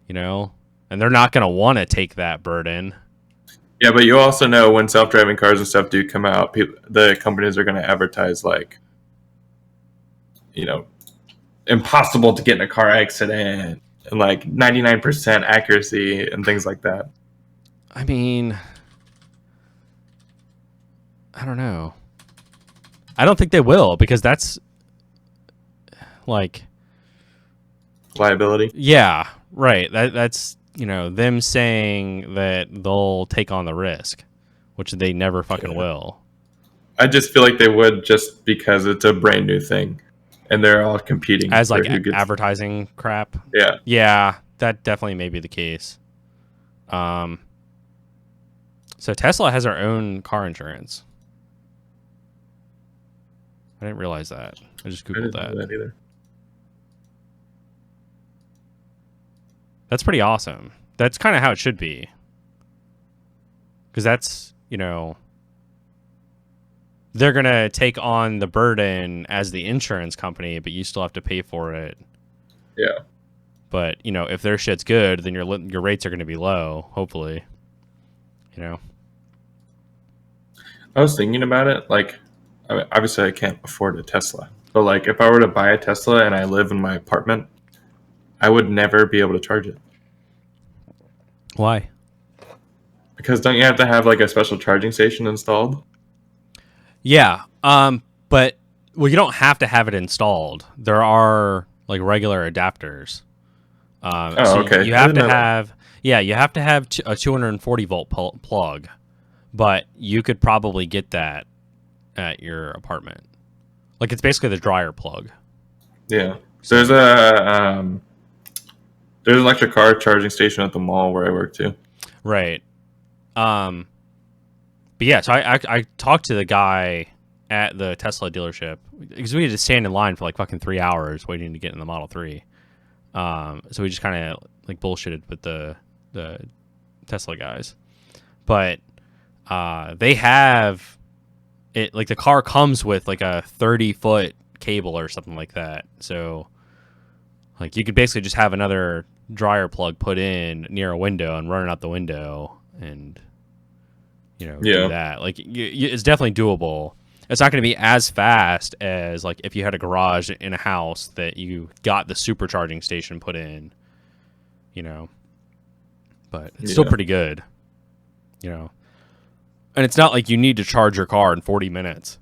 you know, and they're not going to want to take that burden. Yeah, but you also know when self-driving cars and stuff do come out, the companies are going to advertise, like, you know, impossible to get in a car accident and like 99% accuracy and things like that. I mean, I don't know. I don't think they will, because that's like liability. Yeah, right. That's, you know, them saying that they'll take on the risk, which they never fucking will. I just feel like they would, just because it's a brand new thing and they're all competing as like advertising crap. Yeah, that definitely may be the case. So Tesla has our own car insurance. I didn't realize that. I just googled that. I didn't know that either. That's pretty awesome. That's kind of how it should be. Because that's, you know, they're going to take on the burden as the insurance company, but you still have to pay for it. Yeah. But, you know, if their shit's good, then your rates are going to be low, hopefully. You know? I was thinking about it. Like, I mean, obviously I can't afford a Tesla. But, like, if I were to buy a Tesla and I live in my apartment, I would never be able to charge it. Why? Because don't you have to have, like, a special charging station installed? Yeah. But, well, you don't have to have it installed. There are, like, regular adapters. Okay. You have to have, you have to have a 240 volt plug, but you could probably get that at your apartment. Like, it's basically the dryer plug. Yeah. So there's an electric car charging station at the mall where I work too. Right. But yeah, so I talked to the guy at the Tesla dealership because we had to stand in line for like fucking 3 hours waiting to get in the Model 3. So we just kind of like bullshitted with the Tesla guys, but they have it, like the car comes with like a 30-foot cable or something like that. So like you could basically just have another dryer plug put in near a window and run it out the window and, you know, do that. Like it's definitely doable. it's not going to be as fast as like if you had a garage in a house that you got the supercharging station put in, you know. But it's still pretty good, you know. And it's not like you need to charge your car in 40 minutes.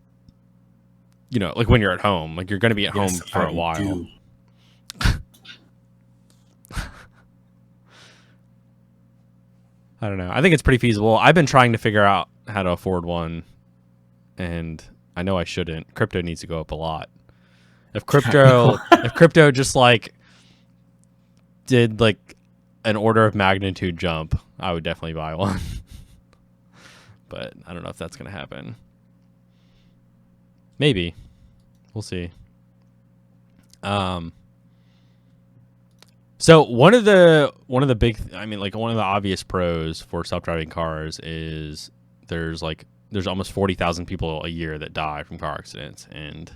You know, like when you're at home, like you're going to be at home for a while. I don't know. I think it's pretty feasible. I've been trying to figure out how to afford one, and I know I shouldn't. Crypto needs to go up a lot. If crypto just like did like an order of magnitude jump, I would definitely buy one. But I don't know if that's going to happen. Maybe. We'll see. So one of the big, one of the obvious pros for self-driving cars is there's almost 40,000 people a year that die from car accidents, and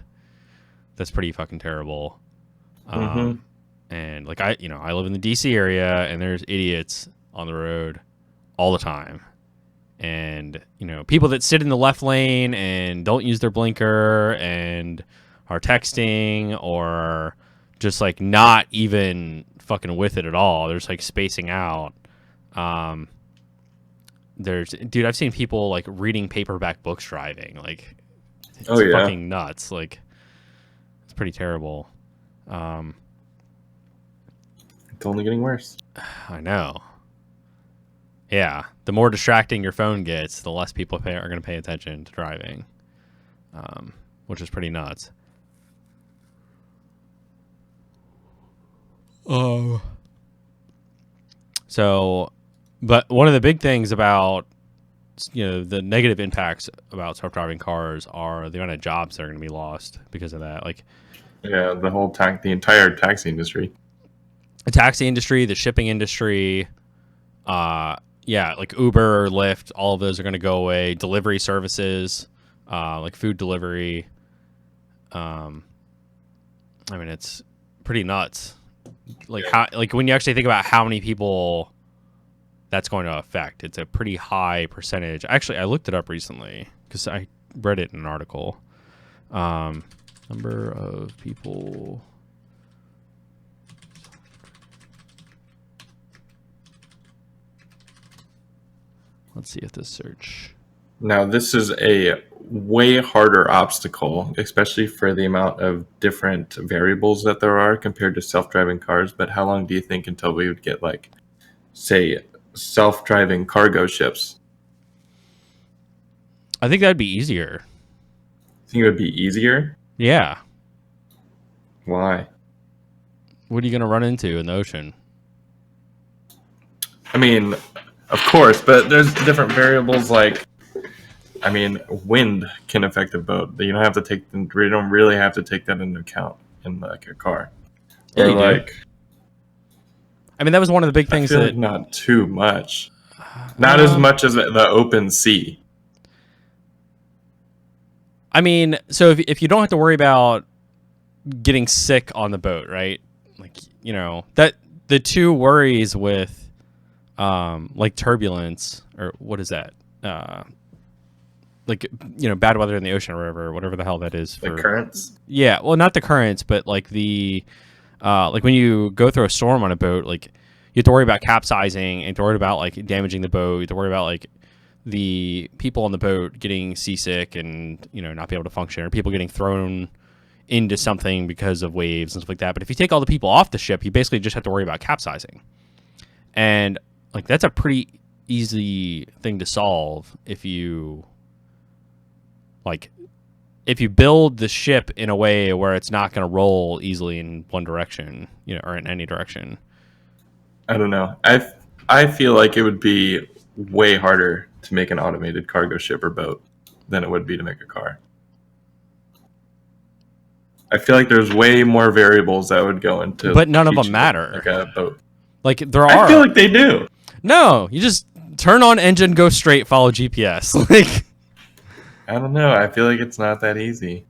that's pretty fucking terrible. And like I live in the DC area, and there's idiots on the road all the time. And, you know, people that sit in the left lane and don't use their blinker and are texting or just like not even fucking with it at all. They're just like spacing out. I've seen people like reading paperback books driving. Like, it's fucking nuts. Like, it's pretty terrible. It's only getting worse. I know. Yeah, the more distracting your phone gets, the less people are going to pay attention to driving, which is pretty nuts. So, but one of the big things about, you know, the negative impacts about self-driving cars are the amount of jobs that are going to be lost because of that. Like, yeah, the entire taxi industry, the shipping industry, yeah, like Uber or Lyft, all of those are going to go away. Delivery services, like food delivery. It's pretty nuts. Like when you actually think about how many people that's going to affect, it's a pretty high percentage. Actually, I looked it up recently because I read it in an article. Number of people. Let's see if this search. Now, this is a way harder obstacle, especially for the amount of different variables that there are compared to self-driving cars. But how long do you think until we would get, like, say, self-driving cargo ships? I think that'd be easier. Think it would be easier? Yeah. Why? What are you going to run into in the ocean? I mean, of course, but there's different variables like, wind can affect a boat. You don't have to take them. You don't really have to take that into account in like a car. Yeah, or like, that was one of the big things that not too much, not as much as the open sea. So if you don't have to worry about getting sick on the boat, right? Like, you know, that the two worries with like turbulence, or what is that? Like, you know, bad weather in the ocean or whatever the hell that is. The currents? Yeah, well, not the currents, but like the like when you go through a storm on a boat, like you have to worry about capsizing, and you have to worry about like damaging the boat. You have to worry about like the people on the boat getting seasick and, you know, not be able to function, or people getting thrown into something because of waves and stuff like that. But if you take all the people off the ship, you basically just have to worry about capsizing. And like that's a pretty easy thing to solve if you build the ship in a way where it's not going to roll easily in one direction, you know, or in any direction. I don't know. I feel like it would be way harder to make an automated cargo ship or boat than it would be to make a car. I feel like there's way more variables that would go into, but none of them matter. Like a boat. Like there are. I feel like they do. No, you just turn on engine, go straight, follow GPS. Like, I don't know. I feel like it's not that easy.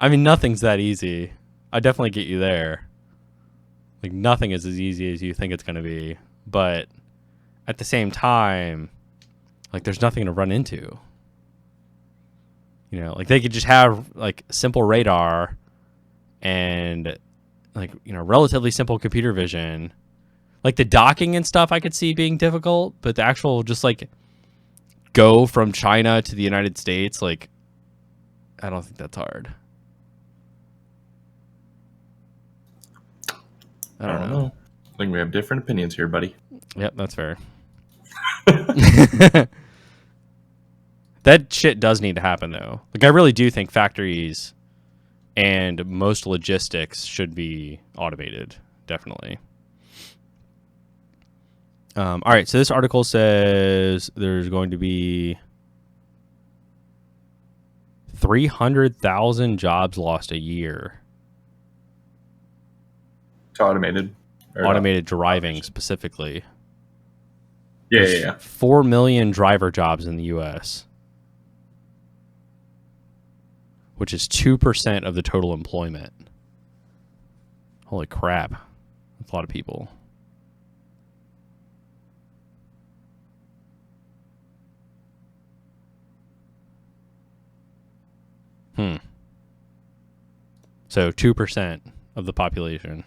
Nothing's that easy. I definitely get you there. Like, nothing is as easy as you think it's going to be. But at the same time, like, there's nothing to run into. You know, like they could just have like simple radar and like, you know, relatively simple computer vision. Like the docking and stuff I could see being difficult, but the actual just like go from China to the United States, like I don't think that's hard. I don't know. I think we have different opinions here, buddy. Yep, that's fair. That shit does need to happen though. Like I really do think factories and most logistics should be automated. Definitely. All right, so this article says there's going to be 300,000 jobs lost a year. To automated. Automated driving specifically. Yeah. 4 million driver jobs in the U.S., which is 2% of the total employment. Holy crap. That's a lot of people. So 2% of the population.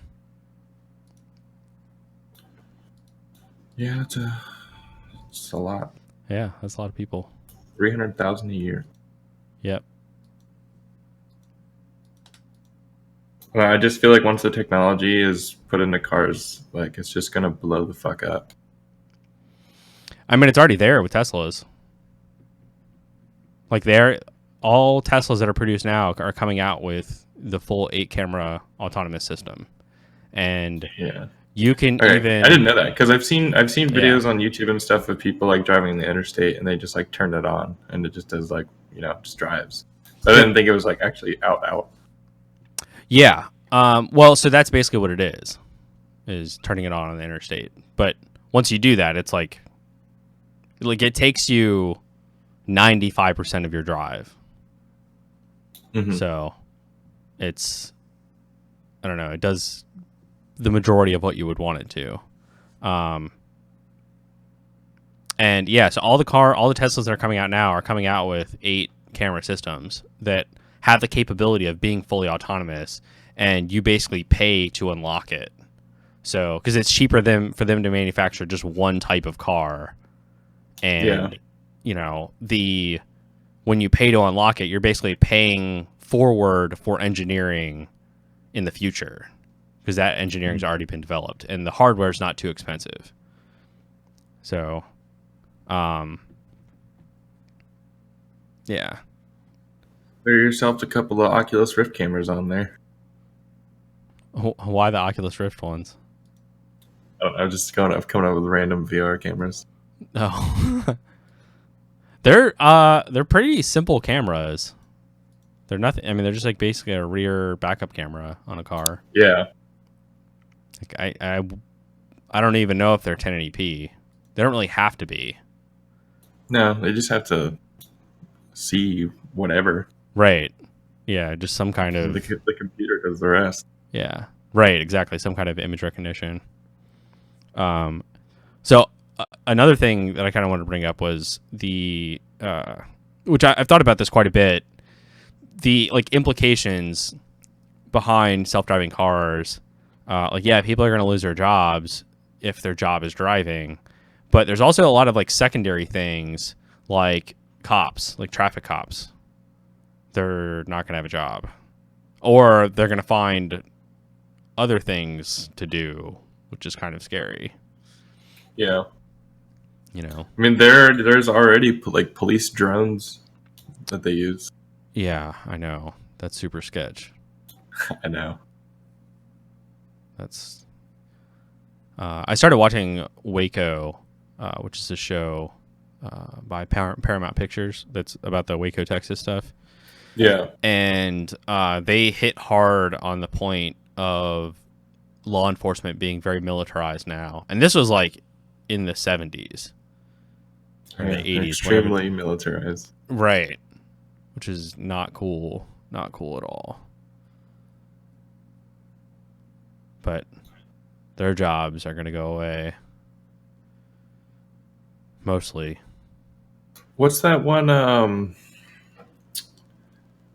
Yeah, it's a lot. Yeah, that's a lot of people. 300,000 a year. Yep. I just feel like once the technology is put into cars, like it's just gonna blow the fuck up. I mean, it's already there with Teslas. Like all Teslas that are produced now are coming out with the full 8-camera autonomous system, and Yeah, you can even. I didn't know that because I've seen videos on YouTube and stuff of people like driving the interstate and they just like turn it on and it just does like just drives. I didn't think it was like actually out. Yeah. Well, so that's basically what it is turning it on the interstate. But once you do that, it's like it takes you 95% of your drive. Mm-hmm. So it's, I don't know, it does the majority of what you would want it to. And yeah, so all the Teslas that are coming out now are coming out with 8-camera systems that have the capability of being fully autonomous, and you basically pay to unlock it. So, because it's cheaper for them to manufacture just one type of car, and when you pay to unlock it, you're basically paying forward for engineering in the future, because that engineering's already been developed, and the hardware is not too expensive. So, yeah. Buy yourself a couple of Oculus Rift cameras on there. Why the Oculus Rift ones? I'm just coming up with random VR cameras. Oh. They're pretty simple cameras. They're nothing. I mean, they're just like basically a rear backup camera on a car. Yeah. Like I don't even know if they're 1080p. They don't really have to be. No, they just have to see whatever. Right. Yeah, just some kind of... The computer does the rest. Yeah. Right, exactly. Some kind of image recognition. So another thing that I kind of wanted to bring up was the... which I've thought about this quite a bit. The implications behind self-driving cars. People are going to lose their jobs if their job is driving. But there's also a lot of secondary things like cops, like traffic cops. They're not going to have a job, or they're going to find other things to do, which is kind of scary. Yeah. I mean, there's already police drones that they use. Yeah, I know. That's super sketch. I know. That's... I started watching Waco, which is a show by Paramount Pictures that's about the Waco, Texas stuff. Yeah. And they hit hard on the point of law enforcement being very militarized now. And this was in the 70s or the 80s. Extremely militarized. Right. Which is not cool. Not cool at all. But their jobs are going to go away. Mostly. What's that one?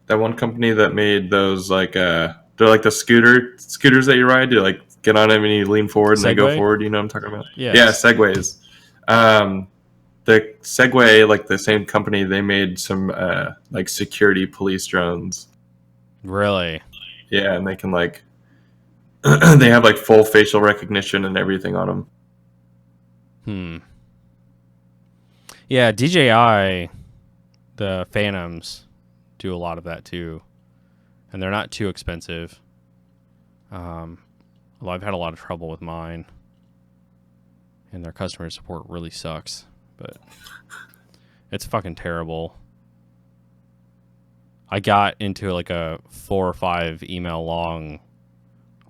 that one company that made those like they're like the scooters that you ride. You like get on them and you lean forward and they go Segway? forward. You know what I'm talking about? Yeah, Yes. Segways. Um, the Segway, like the same company, they made some like security police drones. Really? Yeah, and they can like they have like full facial recognition and everything on them. Yeah, DJI, the Phantoms, do a lot of that too, and they're not too expensive. Although I've had a lot of trouble with mine, and their customer support really sucks. But it's fucking terrible. I got into like a 4 or 5 email long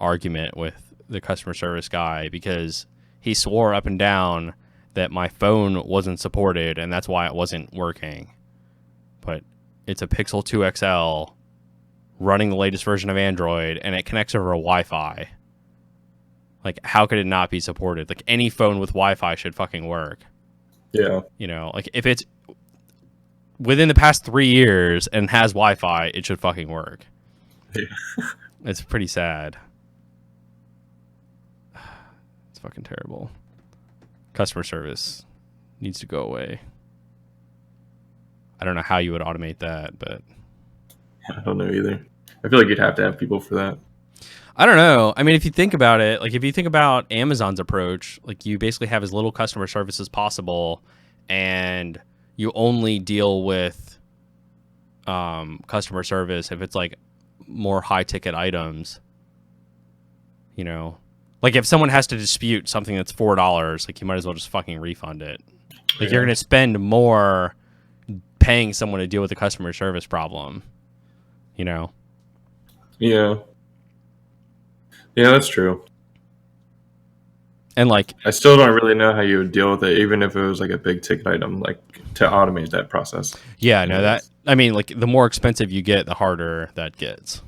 argument with the customer service guy because he swore up and down that my phone wasn't supported and that's why it wasn't working. But it's a Pixel 2 XL running the latest version of Android and it connects over Wi-Fi. Like, how could it not be supported? Like, any phone with Wi-Fi should fucking work. Yeah. You know, like if it's within the past 3 years and has Wi-Fi, it should fucking work. Yeah. It's pretty sad. It's fucking terrible. Customer service needs to go away. I don't know how you would automate that, but I don't know either. I feel like you'd have to have people for that. I don't know. I mean, if you think about it, like if you think about Amazon's approach, like you basically have as little customer service as possible and you only deal with customer service if it's like more high ticket items, you know, like if someone has to dispute something that's $4, like you might as well just fucking refund it. Like you're going to spend more paying someone to deal with a customer service problem, you know? Yeah. Yeah, that's true. And like, I still don't really know how you would deal with it, even if it was like a big ticket item, like to automate that process. yeah, no, that, I mean, like the more expensive you get, the harder that gets.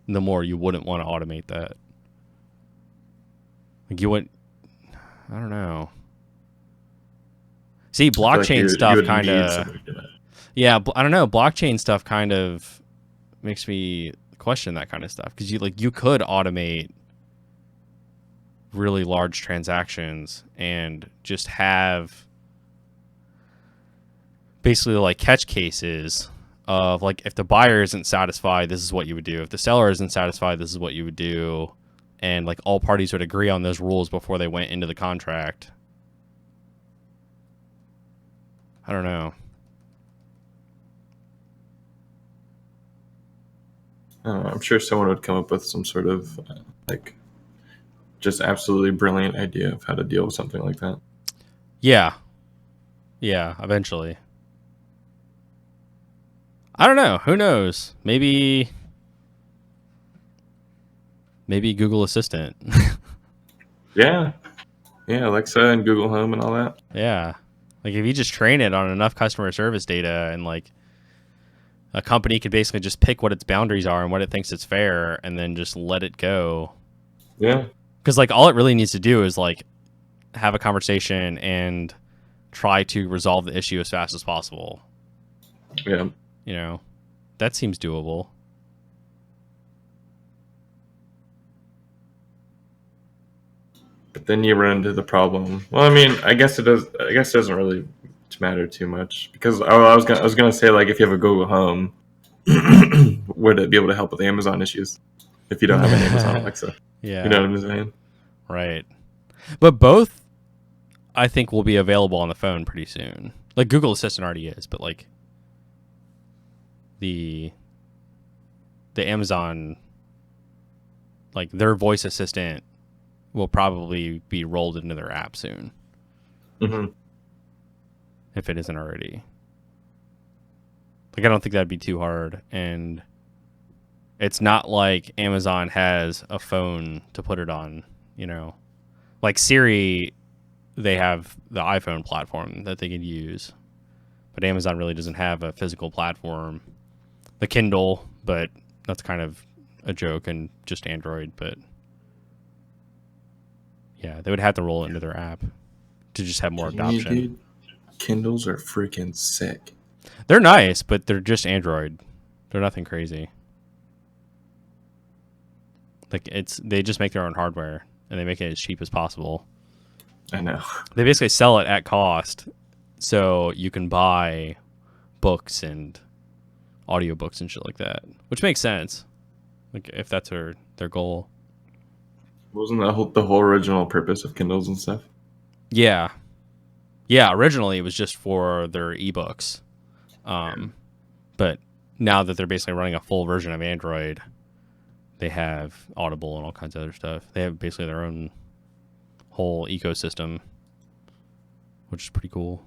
The more you wouldn't want to automate that. Like you wouldn't, I don't know. See, blockchain stuff kind of, yeah, I don't know. Blockchain stuff kind of makes me question that kind of stuff because you could automate really large transactions and just have basically like catch cases of like if the buyer isn't satisfied, this is what you would do. If the seller isn't satisfied, this is what you would do. And like all parties would agree on those rules before they went into the contract. I don't know. I'm sure someone would come up with some sort of like just absolutely brilliant idea of how to deal with something like that. Yeah. Yeah, eventually. I don't know. Who knows? Maybe Google Assistant. Yeah. Yeah, Alexa and Google Home and all that. Yeah. Like if you just train it on enough customer service data and like a company could basically just pick what its boundaries are and what it thinks is fair and then just let it go. Yeah. Because like all it really needs to do is like have a conversation and try to resolve the issue as fast as possible. Yeah. You know, that seems doable. But then you run into the problem. Well, I mean, I guess it does. I guess it doesn't really matter too much because I was gonna say like if you have a Google Home, would it be able to help with Amazon issues if you don't have an Amazon Alexa? Yeah. You know what I'm saying? Right. But both, I think, will be available on the phone pretty soon. Like Google Assistant already is, but like the Amazon, like their voice assistant will probably be rolled into their app soon. Mm-hmm. If it isn't already. Like I don't think that'd be too hard. And it's not like Amazon has a phone to put it on, you know. Like Siri, they have the iPhone platform that they could use. But Amazon really doesn't have a physical platform. The Kindle, but that's kind of a joke and just Android, but yeah, they would have to roll it into their app to just have more adoption. Dude, Kindles are freaking sick. They're nice, but they're just Android. They're nothing crazy. Like they just make their own hardware and they make it as cheap as possible. I know. They basically sell it at cost, so you can buy books and audiobooks and shit like that, which makes sense. Like if that's their goal. Wasn't that the whole original purpose of Kindles and stuff? Yeah. Originally it was just for their ebooks, but now that they're basically running a full version of Android, they have Audible and all kinds of other stuff. They have basically their own whole ecosystem, which is pretty cool.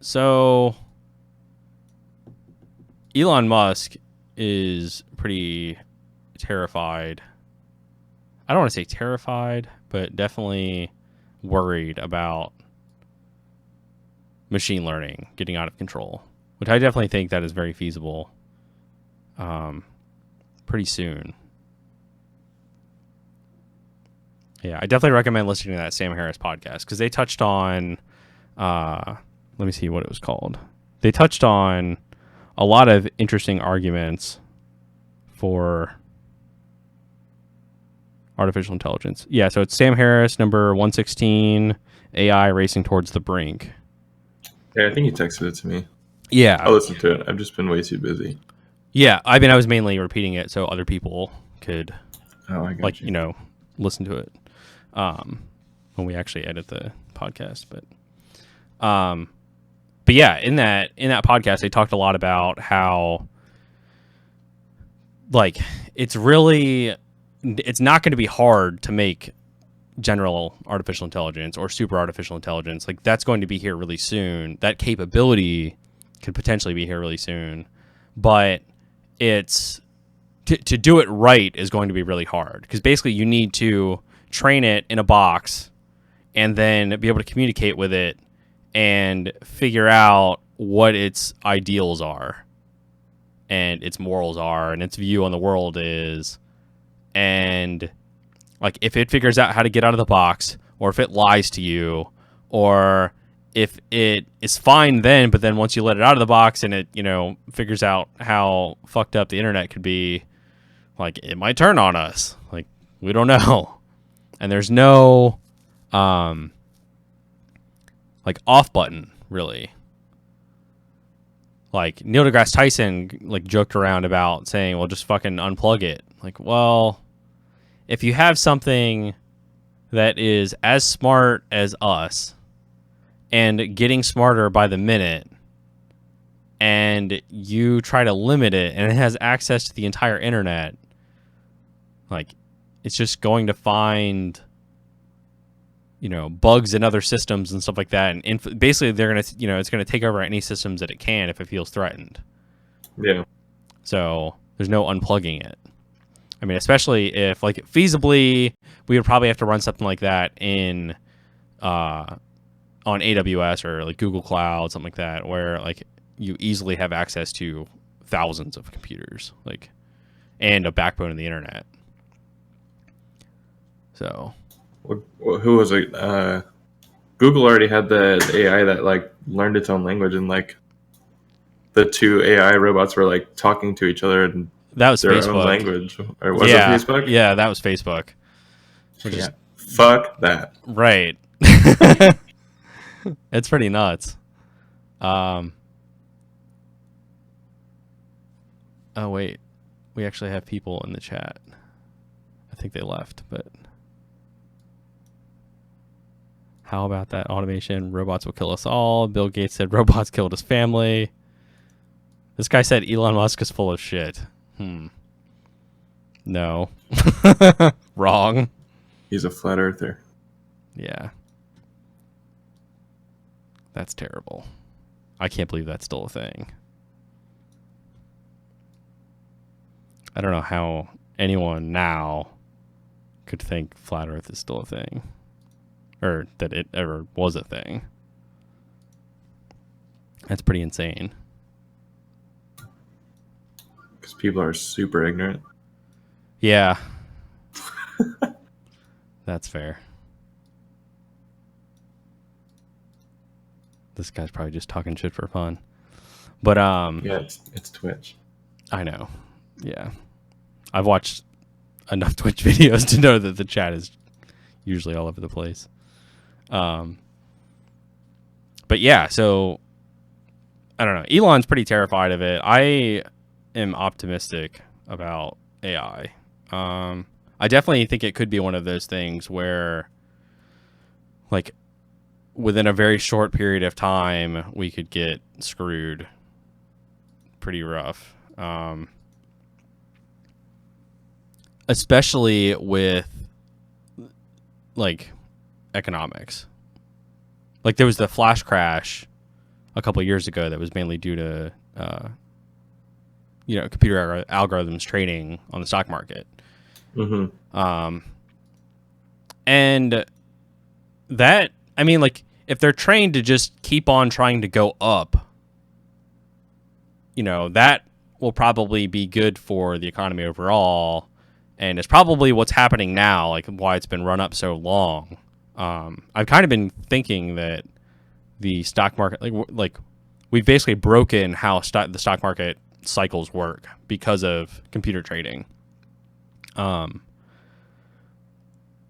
So Elon Musk is pretty terrified. I don't want to say terrified, but definitely worried about machine learning getting out of control, which I definitely think that is very feasible pretty soon. Yeah, I definitely recommend listening to that Sam Harris podcast because they touched on, let me see what it was called. They touched on a lot of interesting arguments for artificial intelligence. Yeah, so it's Sam Harris, number 116, AI Racing Towards the Brink. Yeah, I think you texted it to me. Yeah. I'll listen to it. I've just been way too busy. Yeah, I mean, I was mainly repeating it so other people could, listen to it when we actually edit the podcast. But yeah, in that podcast, they talked a lot about how, like, it's not going to be hard to make general artificial intelligence or super artificial intelligence. Like, that's going to be here really soon. That capability could potentially be here really soon, but it's to do it right is going to be really hard because basically you need to train it in a box and then be able to communicate with it and figure out what its ideals are and its morals are and its view on the world is. And like if it figures out how to get out of the box, or if it lies to you, or if it is fine then, but then once you let it out of the box and it, figures out how fucked up the internet could be, like it might turn on us. Like we don't know. And there's no like off button really. Like Neil deGrasse Tyson like joked around about saying, well, just fucking unplug it. Like, well, if you have something that is as smart as us and getting smarter by the minute, and you try to limit it and it has access to the entire internet, like it's just going to find bugs in other systems and stuff like that, and basically they're gonna it's gonna take over any systems that it can if it feels threatened. Yeah. So there's no unplugging it. I mean, especially if like feasibly we would probably have to run something like that in on AWS or like Google Cloud, something like that, where like you easily have access to thousands of computers, like, and a backbone of the internet. So who was it? Google already had the AI that like learned its own language, and like the two AI robots were like talking to each other in that was their Facebook. own language. Or was it Facebook? Yeah, that was Facebook. Fuck that. Right. It's pretty nuts. Oh wait, we actually have people in the chat. I think they left, but how about that automation? Robots will kill us all. Bill Gates said robots killed his family. This guy said Elon Musk is full of shit. No. Wrong. He's a flat earther. Yeah. That's terrible. I can't believe that's still a thing. I don't know how anyone now could think flat earth is still a thing. Or that it ever was a thing. That's pretty insane. Because people are super ignorant. Yeah. That's fair. This guy's probably just talking shit for fun. But Yeah, it's Twitch. I know. Yeah. I've watched enough Twitch videos to know that the chat is usually all over the place. But yeah, so I don't know. Elon's pretty terrified of it. I am optimistic about AI. I definitely think it could be one of those things where, like, within a very short period of time, we could get screwed pretty rough. Especially with, like, economics. Like, there was the flash crash a couple of years ago that was mainly due to, computer algorithms trading on the stock market. Mm-hmm. And that, I mean, like, if they're trained to just keep on trying to go up, that will probably be good for the economy overall. And it's probably what's happening now, like why it's been run up so long. I've kind of been thinking that the stock market, like we've basically broken how the stock market cycles work because of computer trading. I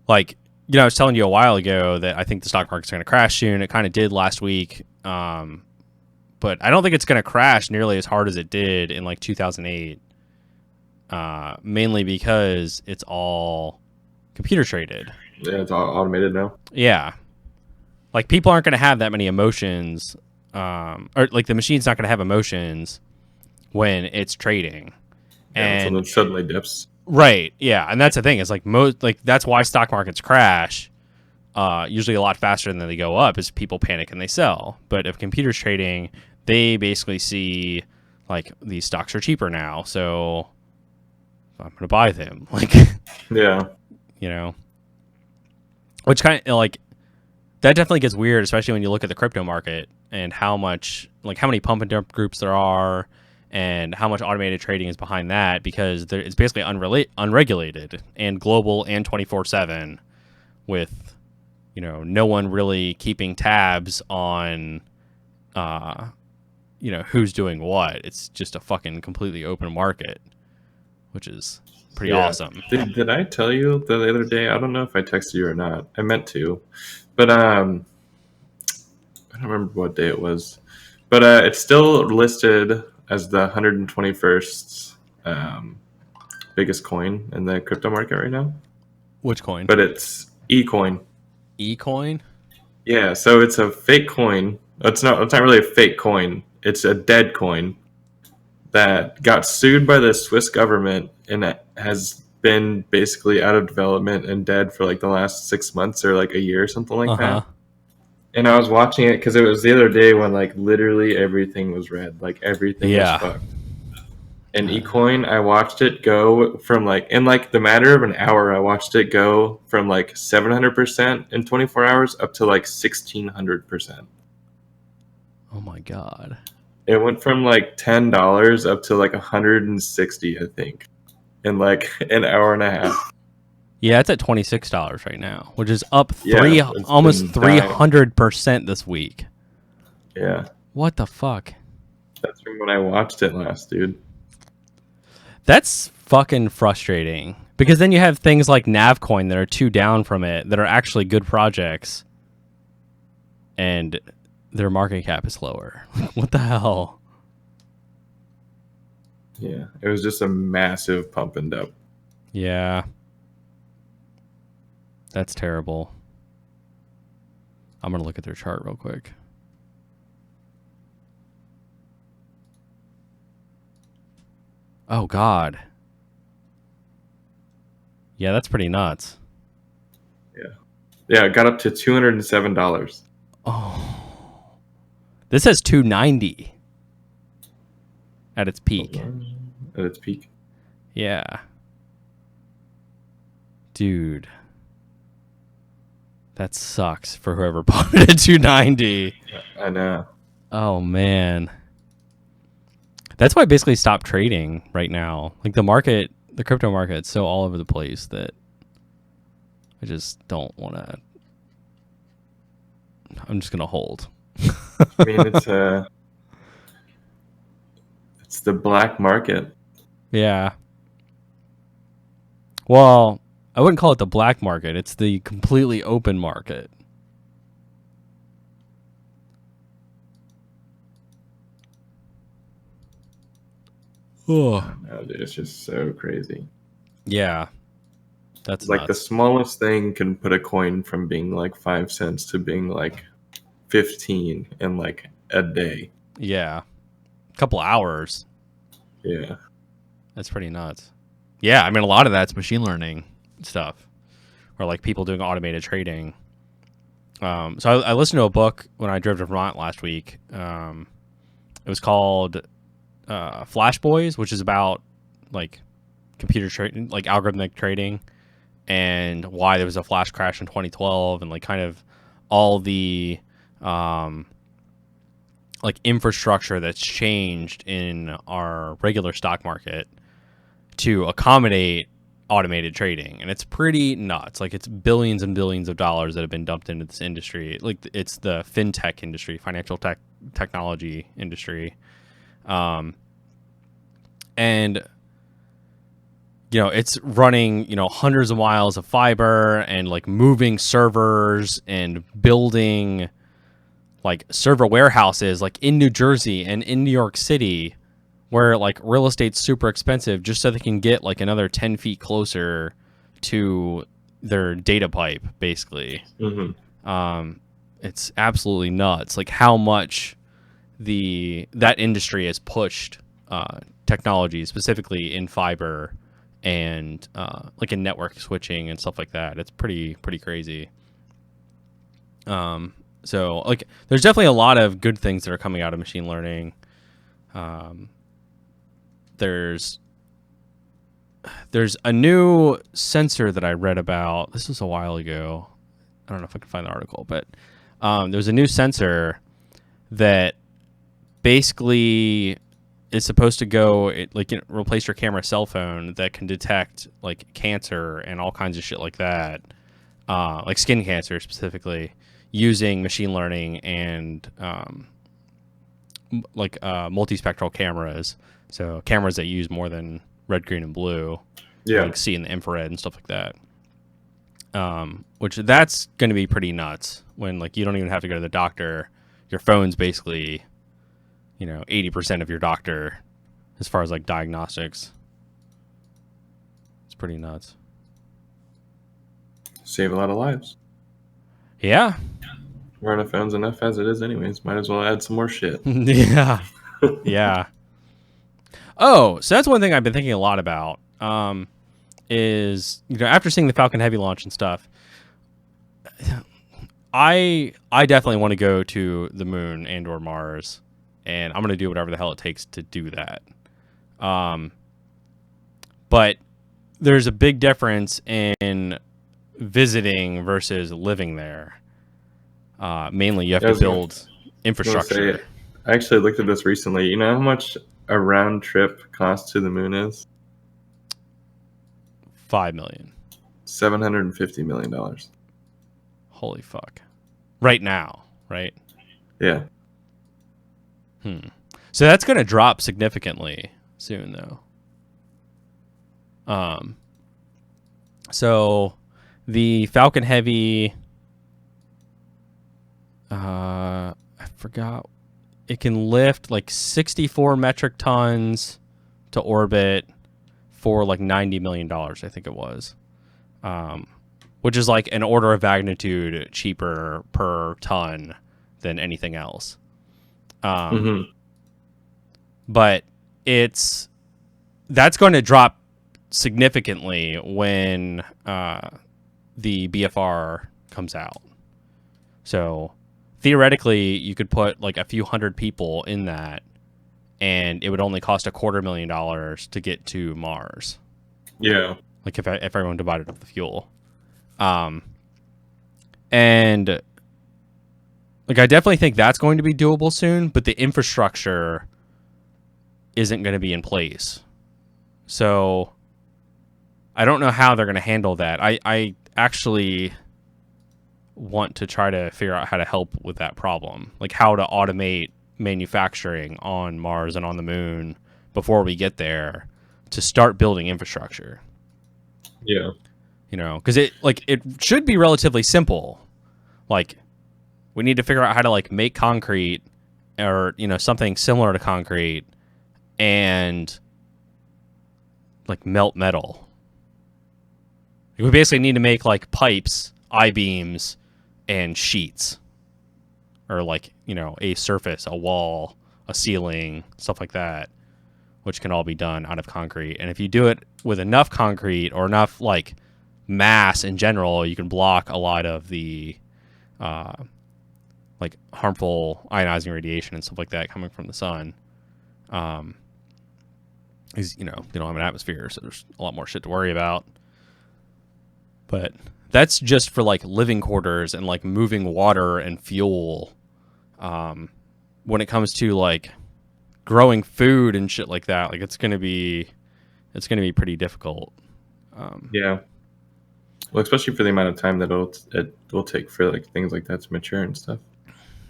was telling you a while ago that I think the stock market's going to crash soon. It kind of did last week. But I don't think it's going to crash nearly as hard as it did in like 2008. Mainly because it's all computer traded. Yeah, it's all automated now. Yeah. Like, people aren't going to have that many emotions. Or like the machine's not going to have emotions when it's trading. Yeah, and someone suddenly dips. Right. Yeah. And that's the thing. It's like that's why stock markets crash usually a lot faster than they go up, is people panic and they sell. But if computer's trading, they basically see like these stocks are cheaper now, so I'm going to buy them. Like, yeah, which kind of like that definitely gets weird, especially when you look at the crypto market and how many pump and dump groups there are and how much automated trading is behind that, because it's basically unregulated and global and 24/7 with, no one really keeping tabs on, who's doing what. It's just a fucking completely open market, which is pretty awesome. Did I tell you the other day? I don't know if I texted you or not. I meant to, but I don't remember what day it was. But it's still listed as the 121st biggest coin in the crypto market right now. Which coin? But it's eCoin. eCoin? Yeah, so it's a fake coin. It's not really a fake coin. It's a dead coin that got sued by the Swiss government, and it has been basically out of development and dead for like the last 6 months or like a year or something like that. And I was watching it because it was the other day when like literally everything was red, like everything was fucked. And eCoin, I watched it go from in the matter of an hour, I watched it go from like 700% in 24 hours up to like 1600%. Oh my God. It went from like $10 up to like 160, I think, in like an hour and a half. Yeah, it's at $26 right now, which is up almost 300% this week. Yeah. What the fuck? That's from when I watched it last, dude. That's fucking frustrating, because then you have things like Navcoin that are 2 down from it that are actually good projects, and their market cap is lower. What the hell? Yeah, it was just a massive pump and dump. Yeah. That's terrible. I'm going to look at their chart real quick. Oh, God. Yeah, that's pretty nuts. Yeah, it got up to $207. Oh. This says 290 at its peak. At its peak? Yeah. Dude. That sucks for whoever bought it at 290. I know. Oh, man. That's why I basically stopped trading right now. Like, the crypto market's so all over the place that I just don't want to. I'm just going to hold. I mean, it's the black market. Yeah. Well, I wouldn't call it the black market. It's the completely open market. I Oh. don't know, dude. It's just so crazy. Yeah. That's Like the nuts. smallest thing can put a coin from being like 5 cents to being like 15 in like a day. Yeah. A couple hours. Yeah. That's pretty nuts. Yeah, I mean, a lot of that's machine learning stuff, or like people doing automated trading. So I listened to a book when I drove to Vermont last week. It was called Flash Boys, which is about like computer trading, like algorithmic trading, and why there was a flash crash in 2012, and like kind of all the like infrastructure that's changed in our regular stock market to accommodate automated trading. And it's pretty nuts. Like, it's billions and billions of dollars that have been dumped into this industry. Like, it's the fintech industry, financial technology industry. And it's running, hundreds of miles of fiber and like moving servers and building like server warehouses like in New Jersey and in New York City, where like real estate's super expensive, just so they can get like another 10 feet closer to their data pipe, basically. It's absolutely nuts, like how much that industry has pushed technology, specifically in fiber and like in network switching and stuff like that. It's pretty crazy. So like there's definitely a lot of good things that are coming out of machine learning. There's a new sensor that I read about. This was a while ago. I don't know if I can find the article, but there's a new sensor that basically is supposed to go replace your camera cell phone that can detect like cancer and all kinds of shit like that, like skin cancer specifically, using machine learning and multispectral cameras. So cameras that use more than red, green, and blue, like see in the infrared and stuff like that. Which that's going to be pretty nuts when like you don't even have to go to the doctor. Your phone's basically, 80% of your doctor as far as like diagnostics. It's pretty nuts. Save a lot of lives. Yeah. We're on our phones enough as it is anyways. Might as well add some more shit. Yeah. Yeah. Oh, so that's one thing I've been thinking a lot about. Is after seeing the Falcon Heavy launch and stuff, I definitely want to go to the moon and or Mars, and I'm going to do whatever the hell it takes to do that. But there's a big difference in visiting versus living there. Mainly, you have to build infrastructure. I actually looked at this recently. You know how much a round trip cost to the moon is? $5 million. $750 million. Holy fuck! Right now, right? Yeah. So that's going to drop significantly soon, though. So the Falcon Heavy, I forgot, it can lift like 64 metric tons to orbit for like $90 million, I think it was, which is like an order of magnitude cheaper per ton than anything else. But that's going to drop significantly when the BFR comes out. So theoretically, you could put like a few hundred people in that, and it would only cost $250,000 to get to Mars. Yeah. Like if everyone divided up the fuel. And like I definitely think that's going to be doable soon, but the infrastructure isn't going to be in place. So I don't know how they're going to handle that. I actually want to try to figure out how to help with that problem, like how to automate manufacturing on Mars and on the moon before we get there to start building infrastructure. Yeah. Because it should be relatively simple. Like, we need to figure out how to like make concrete or something similar to concrete and like melt metal. We basically need to make like pipes, I-beams, and sheets, or like a surface, a wall, a ceiling, stuff like that, which can all be done out of concrete. And if you do it with enough concrete or enough like mass in general, you can block a lot of the like harmful ionizing radiation and stuff like that coming from the sun. Is they don't have an atmosphere, so there's a lot more shit to worry about. But that's just for like living quarters and like moving water and fuel. When it comes to like growing food and shit like that, like it's gonna be pretty difficult. Yeah. Well, especially for the amount of time that it will take for like things like that to mature and stuff.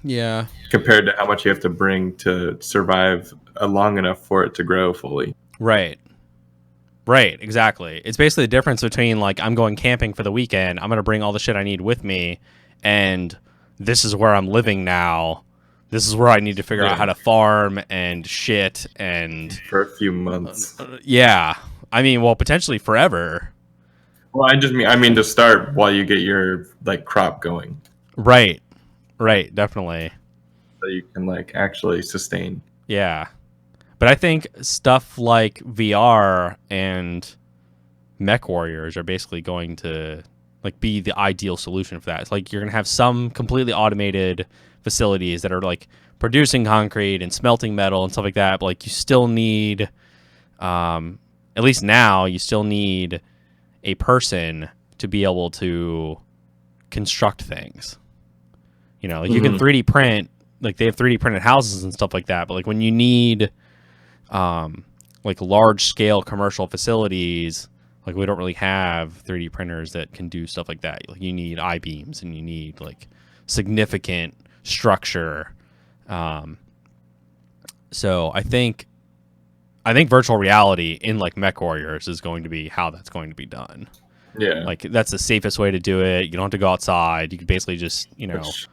Yeah. Compared to how much you have to bring to survive long enough for it to grow fully. Right. Exactly. It's basically the difference between like I'm going camping for the weekend. I'm gonna bring all the shit I need with me, and this is where I'm living now. This is where I need to figure out how to farm and shit and for a few months. Yeah. I mean, well, potentially forever. Well, I mean to start while you get your like crop going. Right, definitely. So you can like actually sustain. Yeah. But I think stuff like VR and Mech Warriors are basically going to like be the ideal solution for that. It's like you're going to have some completely automated facilities that are like producing concrete and smelting metal and stuff like that, but like you still need at least now you still need a person to be able to construct things. Like you can 3D print, like they have 3D printed houses and stuff like that, but like when you need like large scale commercial facilities, like we don't really have 3D printers that can do stuff like that. Like you need I-beams and you need like significant structure. So I think virtual reality in like Mech Warriors is going to be how that's going to be done. Yeah. Like that's the safest way to do it. You don't have to go outside. You can basically just, Which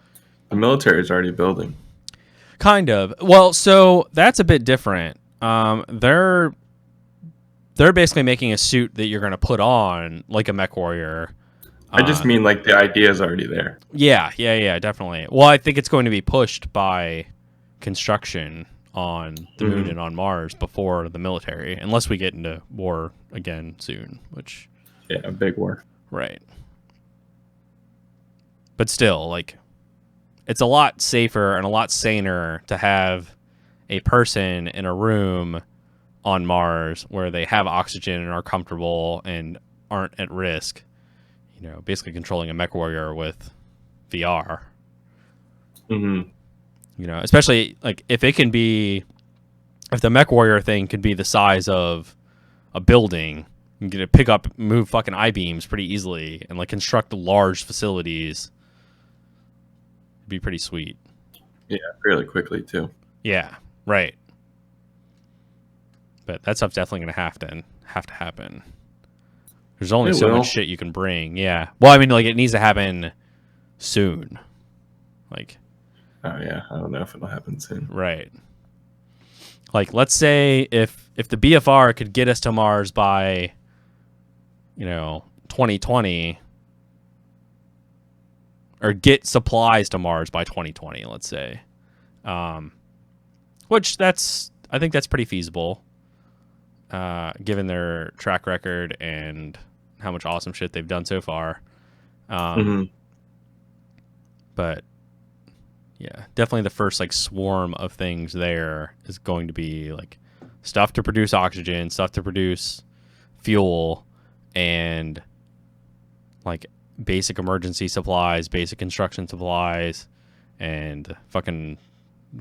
the military is already building. Kind of. Well, so that's a bit different. They're basically making a suit that you're going to put on like a Mech Warrior. I just mean like the idea is already there. Yeah, definitely. Well, I think it's going to be pushed by construction on the moon and on Mars before the military, unless we get into war again soon, which... Yeah, a big war. Right. But still, like, it's a lot safer and a lot saner to have a person in a room on Mars where they have oxygen and are comfortable and aren't at risk. Basically controlling a Mech Warrior with VR. Especially like if the Mech Warrior thing could be the size of a building, you can pick up, move fucking I-beams pretty easily and like construct large facilities. It'd be pretty sweet. Yeah, fairly quickly too. Yeah, right. But that stuff's definitely going to have to happen. There's only so much shit you can bring. Yeah. Well, I mean, like it needs to happen soon. Like. Oh yeah, I don't know if it'll happen soon. Right. Like, let's say if the BFR could get us to Mars by, 2020, or get supplies to Mars by 2020, let's say, which I think that's pretty feasible, given their track record and how much awesome shit they've done so far. But yeah, definitely the first like swarm of things there is going to be like stuff to produce oxygen, stuff to produce fuel, and like basic emergency supplies, basic construction supplies, and fucking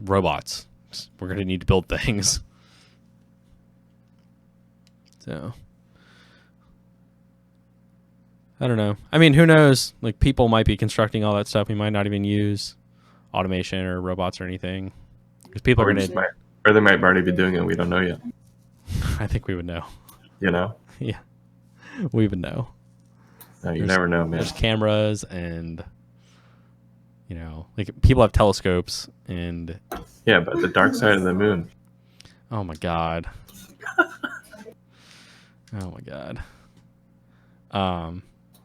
robots. We're going to need to build things. So I don't know. I mean, who knows? Like, people might be constructing all that stuff. We might not even use automation or robots or anything. Because people Or are we going just to... might, or they might already be doing it. We don't know yet. I think we would know. You know? Yeah, we would know. No, you never know, man. There's cameras and, you know, like, people have telescopes and... Yeah, but the dark side of the moon. Oh, my God. Oh, my God.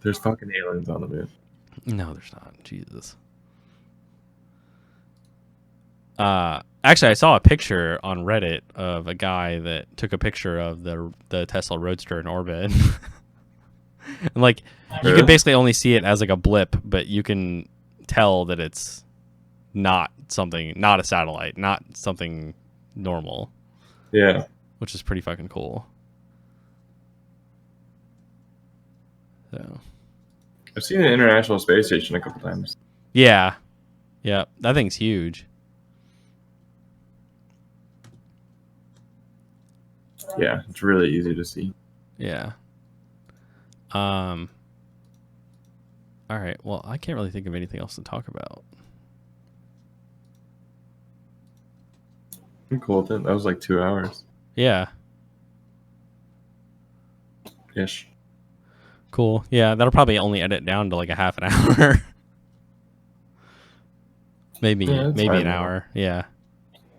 There's fucking aliens on the moon. No, there's not. Jesus. Actually, I saw a picture on Reddit of a guy that took a picture of the Tesla Roadster in orbit. And like, you can basically only see it as like a blip, but you can tell that it's not a satellite, not something normal. Yeah. Which is pretty fucking cool. So, I've seen the International Space Station a couple times. yeah. Yeah, that thing's huge. Yeah, it's really easy to see. Yeah. All right. Well, I can't really think of anything else to talk about. I'm cool with it. That was like 2 hours. Yeah. Ish. Cool. Yeah, that'll probably only edit down to like a half an hour. maybe Yeah, maybe fine, an hour. Yeah.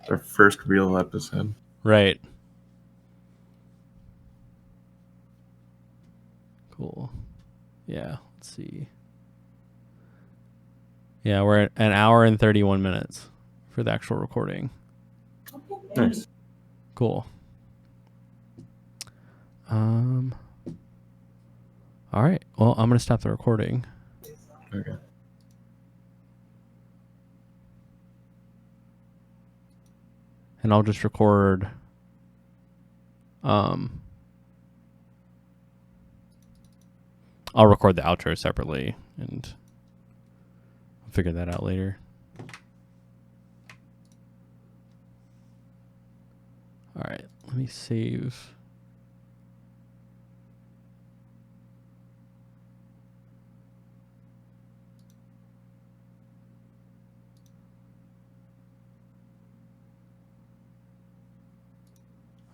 Our first real episode. Right. Cool. Yeah. Let's see. Yeah, we're at an hour and 31 minutes for the actual recording. Nice. Cool. All right. Well, I'm going to stop the recording. Okay. And I'll just record I'll record the outro separately and I'll figure that out later. All right, let me save.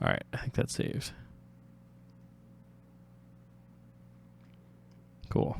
All right, I think that's saved. Cool.